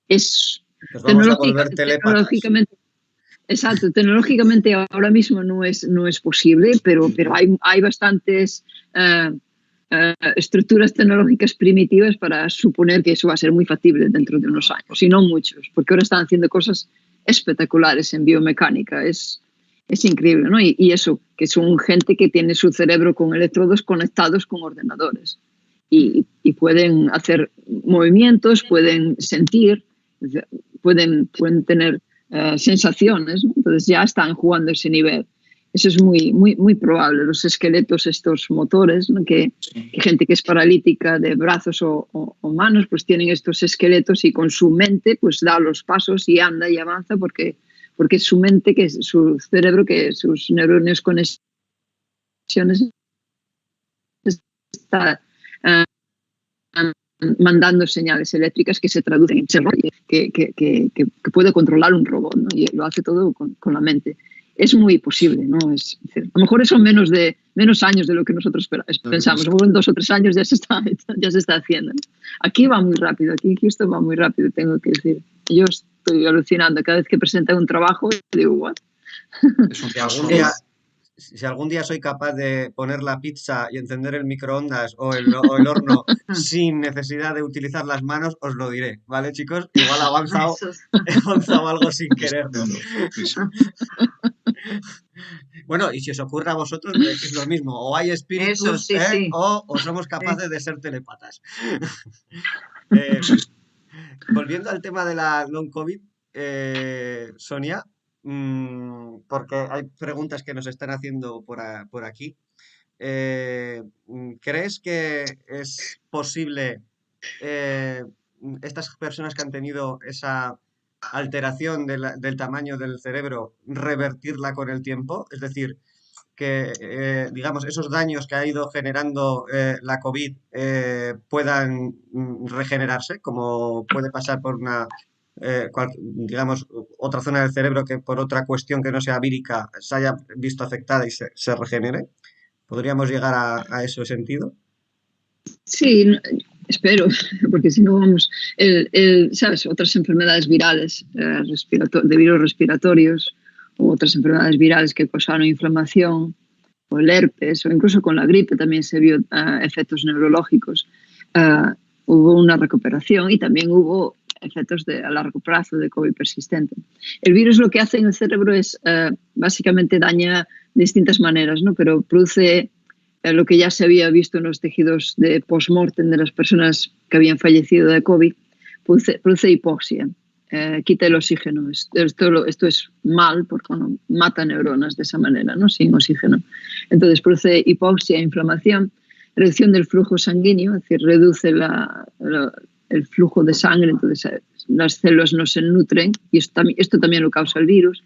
Es tecnológicamente. Exacto, tecnológicamente ahora mismo no es posible, pero hay bastantes estructuras tecnológicas primitivas para suponer que eso va a ser muy factible dentro de unos años, y no muchos, porque ahora están haciendo cosas espectaculares en biomecánica, es increíble, ¿no? Y eso, que son gente que tiene su cerebro con electrodos conectados con ordenadores y pueden hacer movimientos, pueden sentir, pueden tener sensaciones, ¿no? Entonces ya están jugando ese nivel. Eso es muy, muy, muy probable. Los esqueletos, estos motores, ¿no? que gente que es paralítica de brazos o manos, pues tienen estos esqueletos y con su mente pues da los pasos y anda y avanza porque es su mente, que es su cerebro, que sus neurones conexiones está mandando señales eléctricas que se traducen en que puede controlar un robot, ¿no? Y lo hace todo con la mente. Es muy posible, ¿no? A lo mejor son menos años de lo que nosotros pensamos. A lo mejor en 2 o 3 años ya se está haciendo, ¿no? Aquí va muy rápido, aquí esto va muy rápido, tengo que decir. Yo estoy alucinando. Cada vez que presento un trabajo, digo, ¿what? Si algún día soy capaz de poner la pizza y encender el microondas o el horno sin necesidad de utilizar las manos, os lo diré, ¿vale, chicos? Igual he avanzado algo sin quererlo. Bueno, y si os ocurre a vosotros, me decís lo mismo. O hay espíritus, sí. O somos capaces de ser telepatas. Volviendo al tema de la long COVID, Sonia, porque hay preguntas que nos están haciendo por aquí. ¿Crees que es posible estas personas que han tenido esa alteración del tamaño del cerebro revertirla con el tiempo? Es decir, que digamos esos daños que ha ido generando la COVID puedan regenerarse, como puede pasar por digamos, otra zona del cerebro que por otra cuestión que no sea vírica se haya visto afectada y se regenere. ¿Podríamos llegar a ese sentido? Sí, espero, porque si no vamos... ¿Sabes? Otras enfermedades virales de virus respiratorios o otras enfermedades virales que causaron inflamación, o el herpes, o incluso con la gripe también se vio efectos neurológicos. Hubo una recuperación y también hubo efectos a largo plazo de COVID persistente. El virus lo que hace en el cerebro es, básicamente daña de distintas maneras, ¿no? Pero produce lo que ya se había visto en los tejidos de post-mortem de las personas que habían fallecido de COVID, produce hipoxia, quita el oxígeno. Esto es mal porque bueno, mata neuronas de esa manera, ¿no? Sin oxígeno. Entonces produce hipoxia, inflamación, reducción del flujo sanguíneo, es decir, reduce el flujo de sangre, entonces las células no se nutren y esto también lo causa el virus.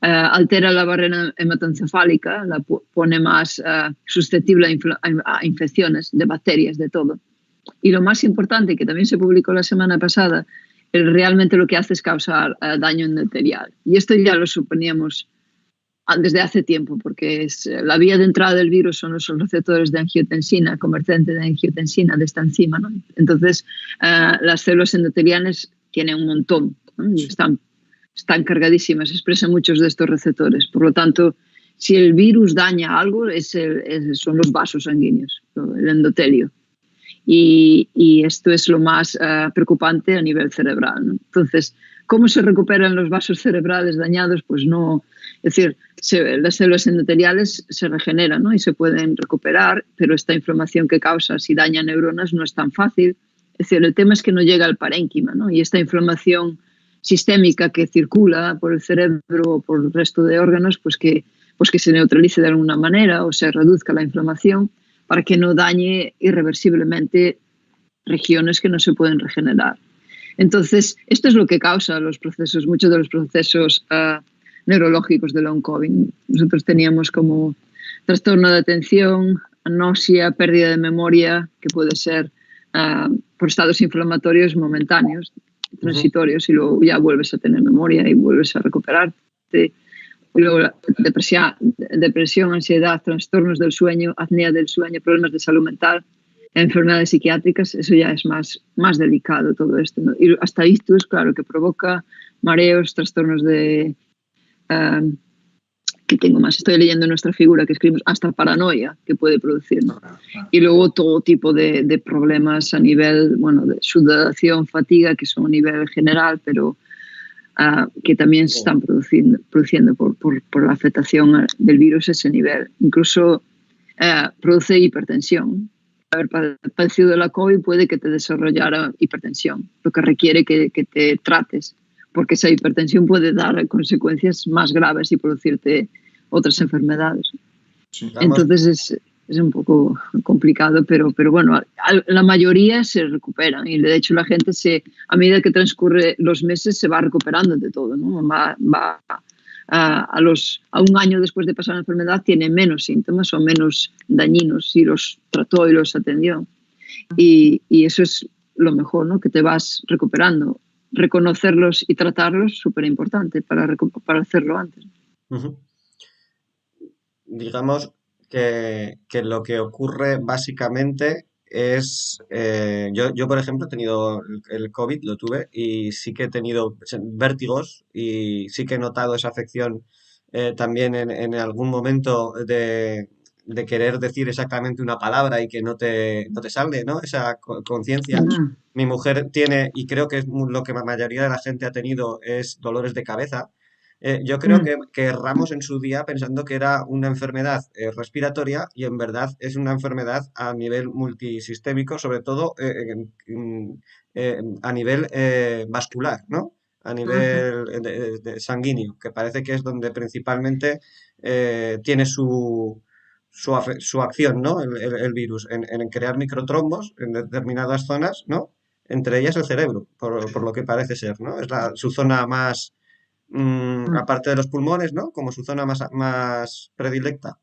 Altera la barrera hematoencefálica, la pone más susceptible a infecciones de bacterias, de todo. Y lo más importante, que también se publicó la semana pasada, realmente lo que hace es causar daño endotelial. Y esto ya lo suponíamos desde hace tiempo, porque la vía de entrada del virus son los receptores de angiotensina, convertente de angiotensina, de esta enzima, ¿no? Entonces, las células endoteliales tienen un montón, ¿no? Y están cargadísimas, expresan muchos de estos receptores. Por lo tanto, si el virus daña algo, son los vasos sanguíneos, el endotelio. Y esto es lo más preocupante a nivel cerebral, ¿no? Entonces, ¿cómo se recuperan los vasos cerebrales dañados? Pues no, es decir, las células endoteliales se regeneran, ¿no? Y se pueden recuperar, pero esta inflamación que causa si daña neuronas no es tan fácil. Es decir, el tema es que no llega al parénquima, ¿no? Y esta inflamación sistémica que circula por el cerebro o por el resto de órganos, pues que se neutralice de alguna manera o se reduzca la inflamación para que no dañe irreversiblemente regiones que no se pueden regenerar. Entonces, esto es lo que causa muchos de los procesos neurológicos de long COVID. Nosotros teníamos como trastorno de atención, náusea, pérdida de memoria, que puede ser por estados inflamatorios momentáneos, transitorios, y luego ya vuelves a tener memoria y vuelves a recuperarte. Y luego depresión, ansiedad, trastornos del sueño, apnea del sueño, problemas de salud mental, enfermedades psiquiátricas, eso ya es más delicado todo esto, ¿no? Y hasta ictus, claro, que provoca mareos, trastornos de... ¿qué tengo más? Estoy leyendo nuestra figura que escribimos, hasta paranoia que puede producir, ¿no? Y luego todo tipo de problemas a nivel, bueno, de sudoración, fatiga, que son a nivel general, pero que también se están produciendo por la afectación del virus a ese nivel. Incluso produce hipertensión. Haber padecido de la COVID puede que te desarrollara hipertensión, lo que requiere que te trates, porque esa hipertensión puede dar consecuencias más graves y producirte otras enfermedades. Sí, entonces es un poco complicado, pero bueno, la mayoría se recuperan y de hecho la gente a medida que transcurre los meses se va recuperando de todo, ¿no? A un año después de pasar la enfermedad tiene menos síntomas o menos dañinos si los trató y los atendió. Y eso es lo mejor, ¿no? Que te vas recuperando. Reconocerlos y tratarlos, súper importante para hacerlo antes. Uh-huh. Digamos que lo que ocurre básicamente es, yo por ejemplo he tenido el COVID, lo tuve, y sí que he tenido vértigos y sí que he notado esa afección también en algún momento de querer decir exactamente una palabra y que no te sale, ¿no? Esa conciencia. Mi mujer tiene, y creo que es lo que la mayoría de la gente ha tenido, es dolores de cabeza. Yo creo que erramos en su día pensando que era una enfermedad respiratoria y en verdad es una enfermedad a nivel multisistémico, sobre todo a nivel vascular, ¿no? A nivel sanguíneo, que parece que es donde principalmente tiene su acción, ¿no? El virus, en crear microtrombos en determinadas zonas, ¿no? Entre ellas el cerebro, por lo que parece ser, ¿no? Es su zona más... aparte de los pulmones, ¿no? Como su zona más predilecta.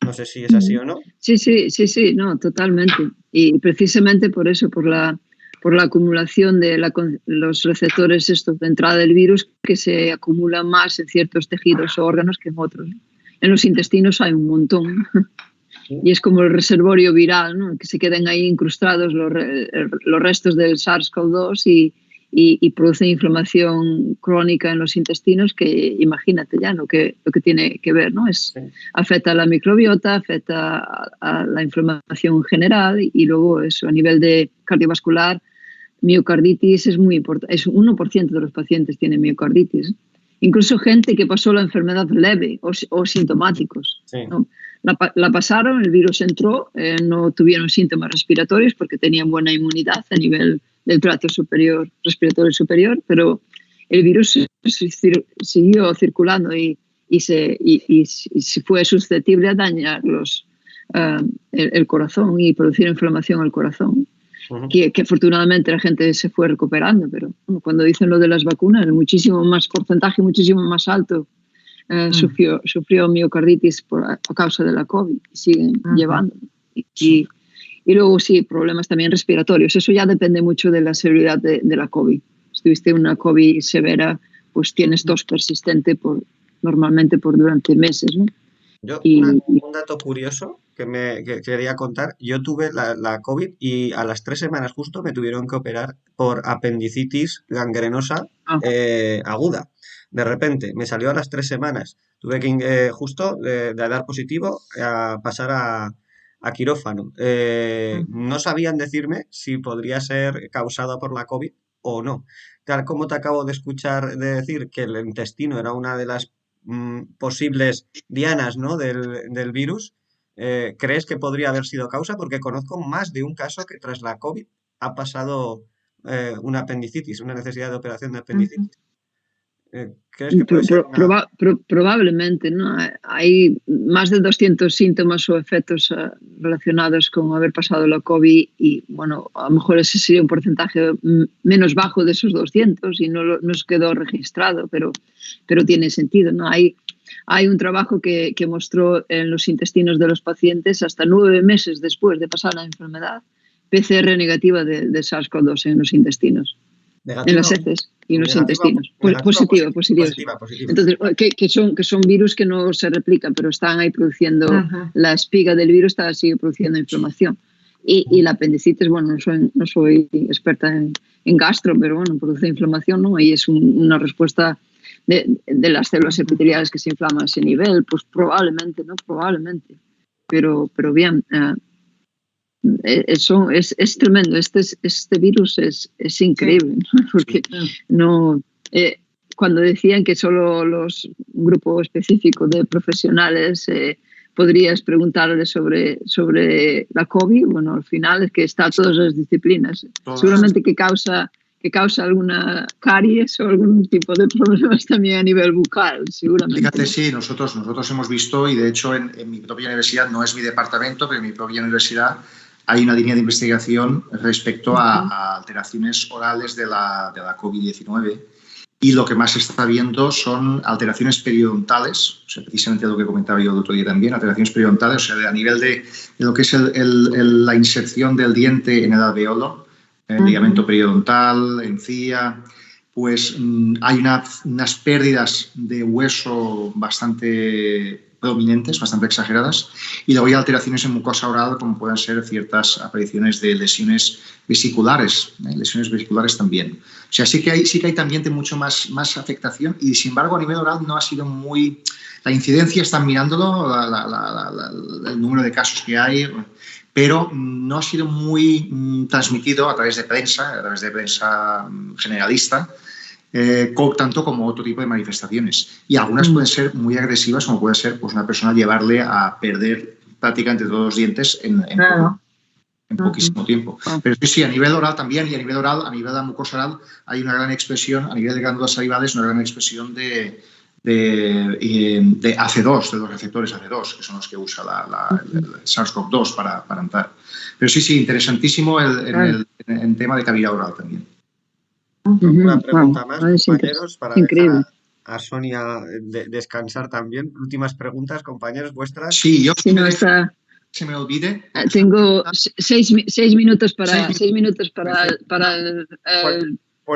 No sé si es así o no. Sí, no, totalmente. Y precisamente por eso, por la acumulación de los receptores estos de entrada del virus, que se acumulan más en ciertos tejidos o órganos que en otros. En los intestinos hay un montón. Y es como el reservorio viral, ¿no? Que se quedan ahí incrustados los restos del SARS-CoV-2 y produce inflamación crónica en los intestinos que imagínate ya lo que tiene que ver, ¿no? Afecta a la microbiota, afecta a la inflamación general y luego eso a nivel de cardiovascular miocarditis es muy importante. Es 1% de los pacientes tienen miocarditis. Incluso gente que pasó la enfermedad leve o sintomáticos, Sí. ¿no? La pasaron, el virus entró, no tuvieron síntomas respiratorios porque tenían buena inmunidad a nivel del tracto respiratorio superior, pero el virus siguió circulando y se fue susceptible a dañar el corazón y producir inflamación al corazón. Que afortunadamente la gente se fue recuperando, pero bueno, cuando dicen lo de las vacunas, muchísimo más porcentaje, muchísimo más alto sufrió miocarditis a causa de la COVID y siguen llevando. Y luego sí, problemas también respiratorios. Eso ya depende mucho de la severidad de la COVID. Si tuviste una COVID severa, pues tienes tos persistente normalmente durante meses, ¿no? Un dato curioso que quería contar, yo tuve la COVID y a las 3 semanas justo me tuvieron que operar por apendicitis gangrenosa aguda. De repente, me salió a las 3 semanas. Tuve que justo de dar positivo a pasar a quirófano. No sabían decirme si podría ser causada por la COVID o no. Tal como te acabo de escuchar de decir que el intestino era una de las posibles dianas, ¿no?, del virus, ¿crees que podría haber sido causa? Porque conozco más de un caso que tras la COVID ha pasado una apendicitis, una necesidad de operación de apendicitis. ¿Crees que puede ser probablemente, ¿no? Hay más de 200 síntomas o efectos relacionados con haber pasado la COVID y, bueno, a lo mejor ese sería un porcentaje menos bajo de esos 200 y no se quedó registrado, pero tiene sentido, ¿no? Hay un trabajo que mostró en los intestinos de los pacientes hasta 9 meses después de pasar la enfermedad, PCR negativa de SARS-CoV-2 en los intestinos. Negativo, en las heces y en los intestinos. Positiva. Entonces, que son virus que no se replican, pero están ahí produciendo, la espiga del virus sigue produciendo inflamación. Y la apendicitis, bueno, no soy experta en gastro, pero bueno, produce inflamación, ¿no? Y es una respuesta de las células epiteliales que se inflaman a ese nivel, pues probablemente, ¿no? Probablemente. Pero bien, eso es tremendo. Este virus es increíble, ¿no? Porque cuando decían que solo un grupo específico de profesionales podrías preguntarle sobre la COVID, bueno, al final es que está todas las disciplinas. Seguramente que causa alguna caries o algún tipo de problemas también a nivel bucal, seguramente. Fíjate, sí, nosotros hemos visto, y de hecho en mi propia universidad, no es mi departamento, pero en mi propia universidad hay una línea de investigación respecto a alteraciones orales de la COVID-19 y lo que más se está viendo son alteraciones periodontales, o sea, precisamente lo que comentaba yo el otro día también, alteraciones periodontales, o sea, a nivel de lo que es la inserción del diente en el alveolo, el ligamento periodontal, encía, pues hay unas pérdidas de hueso bastante prominentes, bastante exageradas, y luego hay alteraciones en mucosa oral, como pueden ser ciertas apariciones de lesiones vesiculares, lesiones vesiculares también. O sea, sí que hay también mucho más afectación, y sin embargo a nivel oral no ha sido muy... La incidencia, están mirándolo, el número de casos que hay, pero no ha sido muy transmitido a través de prensa generalista, tanto como otro tipo de manifestaciones. Y algunas pueden ser muy agresivas, como puede ser pues, una persona llevarle a perder prácticamente todos los dientes en poquísimo tiempo. Pero sí, a nivel oral también, y a nivel de la mucosa oral, hay una gran expresión, a nivel de glándulas salivales, una gran expresión de AC2, de los receptores AC2, que son los que usa el SARS-CoV-2 para entrar. Pero sí, interesantísimo el tema de cavidad oral también. Una pregunta más, compañeros, para dejar a Sonia descansar también. Últimas preguntas, compañeros, vuestras. Sí, yo si no está... se me olvide. Tengo 6 minutos para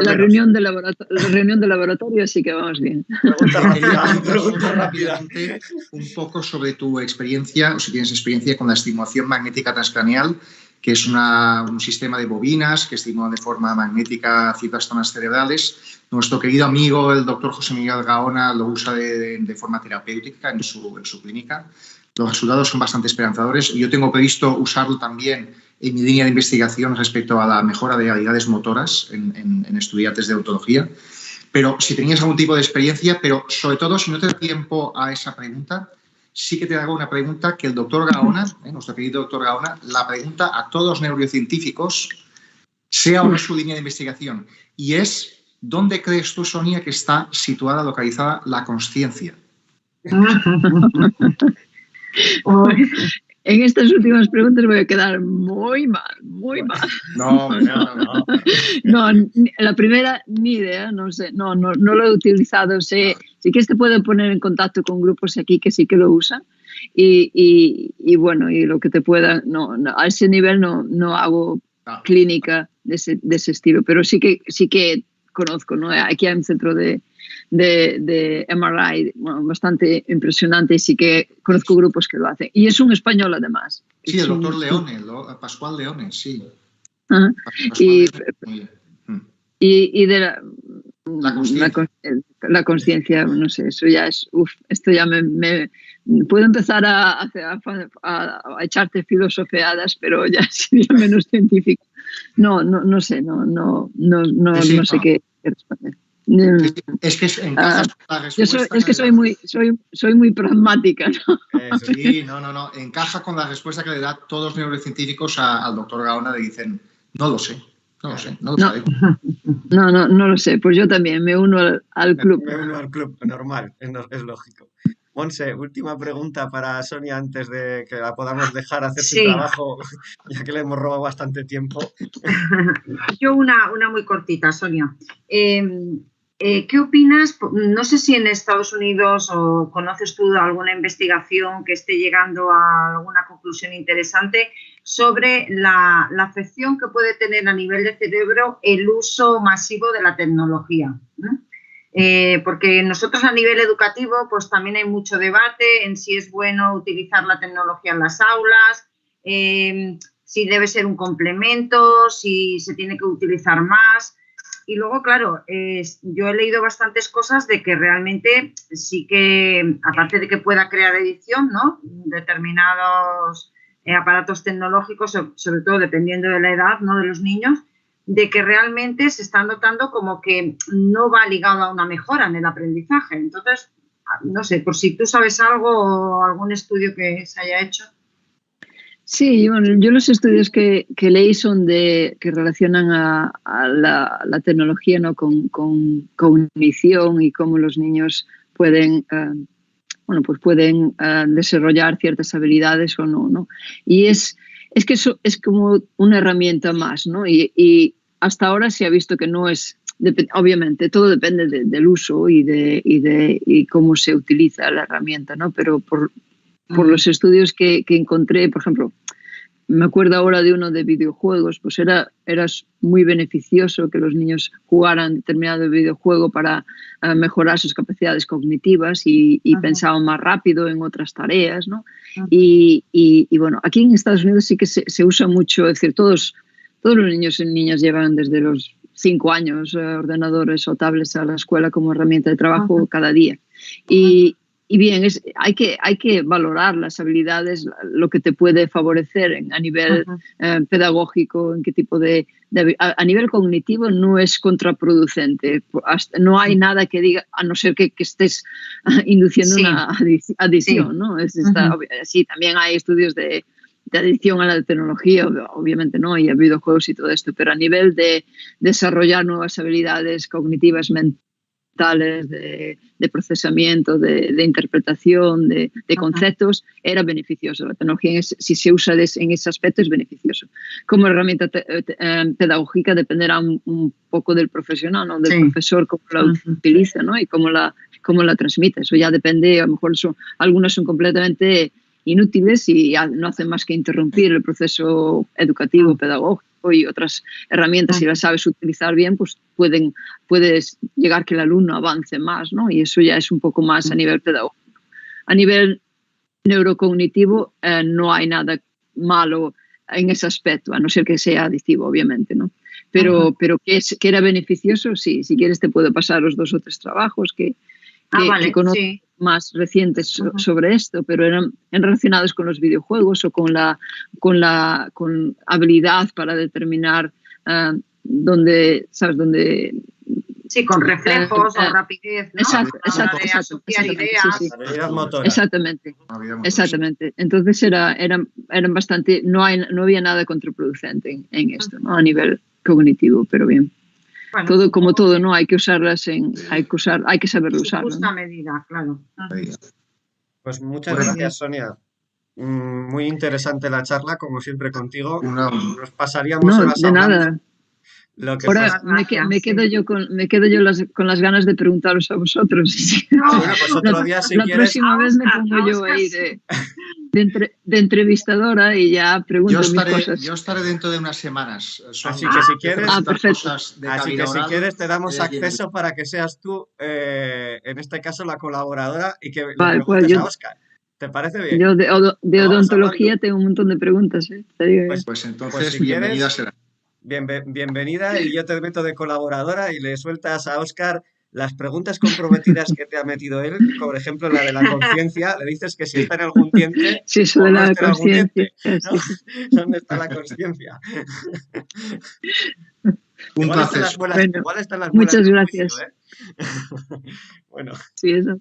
la reunión de laboratorio, así que vamos bien. Pregunta rápidamente un poco sobre tu experiencia, o si tienes experiencia con la estimulación magnética transcraneal, que es un sistema de bobinas que estimulan de forma magnética ciertas zonas cerebrales. Nuestro querido amigo, el doctor José Miguel Gaona, lo usa de forma terapéutica en su clínica. Los resultados son bastante esperanzadores. Yo tengo previsto usarlo también mi línea de investigación respecto a la mejora de habilidades motoras en estudiantes de odontología. Pero si tenías algún tipo de experiencia, pero sobre todo, si no te da tiempo a esa pregunta, sí que te hago una pregunta que el doctor Gaona, nuestro querido doctor Gaona, la pregunta a todos los neurocientíficos, sea o no su línea de investigación, y es, ¿dónde crees tú, Sonia, que está situada, localizada la consciencia? En estas últimas preguntas voy a quedar muy mal, muy mal. No. No, la primera, ni idea, no sé, no lo he utilizado. Sé, sí que te puede poner en contacto con grupos aquí que sí que lo usan. Y bueno, y lo que te pueda, a ese nivel no hago clínica de ese estilo, pero sí que conozco, ¿no? Aquí hay un centro de MRI, bueno, bastante impresionante, y sí que conozco grupos que lo hacen. Y es un español, además. Sí, el doctor Leone, Pascual Leone, sí. Ajá. Y de la consciencia, no sé, eso ya es, esto ya me puedo empezar a echarte filosofeadas, pero ya sería menos científico. No sé, no sé qué responder. Es que encajas con la respuesta. Es que soy muy pragmática, ¿no? Sí, no. Encaja con la respuesta que le da todos los neurocientíficos al doctor Gaona. Le dicen, no lo sé. No lo sé. Pues yo también me uno al club. Me uno al club, normal, es lógico. Monse, última pregunta para Sonia antes de que la podamos dejar hacer su trabajo, ya que le hemos robado bastante tiempo. Yo una muy cortita, Sonia. ¿Qué opinas? No sé si en Estados Unidos o conoces tú alguna investigación que esté llegando a alguna conclusión interesante sobre la afección que puede tener a nivel de cerebro el uso masivo de la tecnología, ¿no? Porque nosotros a nivel educativo pues también hay mucho debate en si es bueno utilizar la tecnología en las aulas, si debe ser un complemento, si se tiene que utilizar más. Y luego, claro, yo he leído bastantes cosas de que realmente sí que, aparte de que pueda crear adicción, ¿no? Determinados aparatos tecnológicos, sobre todo dependiendo de la edad, ¿no? De los niños, de que realmente se está notando como que no va ligado a una mejora en el aprendizaje. Entonces, no sé, por si tú sabes algo o algún estudio que se haya hecho. Sí, bueno, yo los estudios que leí son que relacionan a la tecnología, ¿no? con cognición y cómo los niños pueden desarrollar ciertas habilidades o no. Y es que eso es como una herramienta más, ¿no? Y hasta ahora se ha visto que no es, obviamente todo depende del uso y cómo se utiliza la herramienta, ¿no? Pero por los estudios que encontré, por ejemplo, me acuerdo ahora de uno de videojuegos, pues era muy beneficioso que los niños jugaran determinado videojuego para mejorar sus capacidades cognitivas y pensaban más rápido en otras tareas, ¿no? Y bueno, aquí en Estados Unidos sí que se usa mucho, es decir, todos los niños y niñas llevan desde los 5 años ordenadores o tablets a la escuela como herramienta de trabajo cada día. Y bien, hay que valorar las habilidades, lo que te puede favorecer a nivel pedagógico, en qué tipo a nivel cognitivo no es contraproducente. No hay nada que diga, a no ser que estés induciendo una adicción, ¿no? Sí, también hay estudios de adicción a la tecnología, obviamente, ¿no? Y a videojuegos y todo esto, pero a nivel de desarrollar nuevas habilidades cognitivas mentales, de procesamiento, de interpretación, de conceptos, era beneficioso. La tecnología, si se usa en ese aspecto, es beneficioso. Como herramienta pedagógica dependerá un poco del profesional, ¿no? Del profesor, cómo la utiliza, ¿no? Y cómo la transmite. Eso ya depende, a lo mejor algunas son completamente inútiles y no hacen más que interrumpir el proceso educativo, pedagógico, y otras herramientas, si las sabes utilizar bien, pues puedes llegar que el alumno avance más, ¿no? Y eso ya es un poco más a nivel pedagógico. A nivel neurocognitivo no hay nada malo en ese aspecto, a no ser que sea adictivo, obviamente, ¿no? Pero que era beneficioso, sí. Si quieres te puedo pasar los 2 o 3 trabajos que vale, conozco. Sí. más recientes Ujú. sobre esto, pero eran relacionados con los videojuegos o con habilidad para determinar dónde, ¿sabes? Dónde Sí, con reflejos o rapidez, ¿no? Exacto, A la hora exacto, de exacto, asociar exactamente, ideas. sí, sí. Habilidad motora. Exactamente, exactamente. Entonces eran bastante, no había nada contraproducente en esto, ¿no? A nivel cognitivo, pero bien. Bueno, Todo, como supongo todo, que ¿no? Hay que usarlas hay que saberlo en usarlo, justa ¿no? medida, claro. Pues muchas Bueno. gracias, Sonia. Muy interesante la charla, como siempre contigo. Una- Nos pasaríamos No, horas de hablando. nada. Lo que Ahora pasa- Gracias, me quedo sí. yo con las ganas de preguntaros a vosotros. No, Bueno, pues otro día, si La quieres, próxima vez me Óscar, pongo yo Óscar, ahí sí. de entrevistadora y ya pregunto mis Yo cosas. estaré dentro de unas semanas. Así que si quieres- perfecto. Cosas de así cabina que si oral, quieres te damos eres bienvenido. acceso para que seas tú, en este caso, la colaboradora y que le Vale, pues preguntes yo- a Óscar. ¿Te parece bien? Yo de Lo vamos odontología hablando. tengo un montón de preguntas. Te digo, Pues entonces, Pues si bienvenida quieres, será. bienvenida, y yo te meto de colaboradora y le sueltas a Óscar las preguntas comprometidas que te ha metido él, por ejemplo, la de la conciencia. Le dices que si está en algún diente sí, eso o de no la está en algún conciencia. diente, ¿no? Sí, sí. ¿Dónde está la conciencia? Un Igual están placer. las muelas, Bueno, igual están las muelas muchas del gracias. juicio, ¿eh? Bueno, Sí, eso.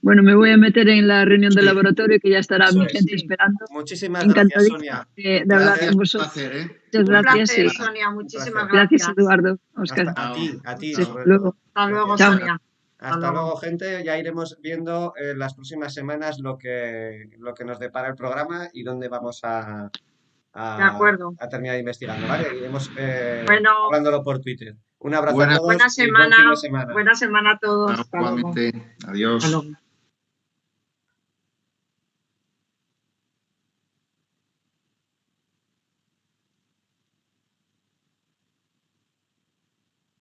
Bueno, me voy a meter en la reunión del laboratorio que ya estará Eso mi es. gente Sí. esperando. muchísimas gracias, Sonia. Encantadísima de hablar Gracias, con un vosotros. placer, ¿eh? Muchas Un gracias. placer, Y Sonia, muchísimas placer. gracias, gracias. Eduardo, Óscar. A ti Sí, sobre luego. todo. Hasta luego, Gracias. Chao. Sonia. Hasta luego, gente. Ya iremos viendo en las próximas semanas lo que nos depara el programa y dónde vamos De acuerdo. a terminar investigando, ¿vale? Iremos Bueno. hablándolo por Twitter. Un abrazo Buena- a todos Buena y buen fin de semana. semana. Buena semana a todos. Hasta luego. Igualmente. Adiós. Hasta luego.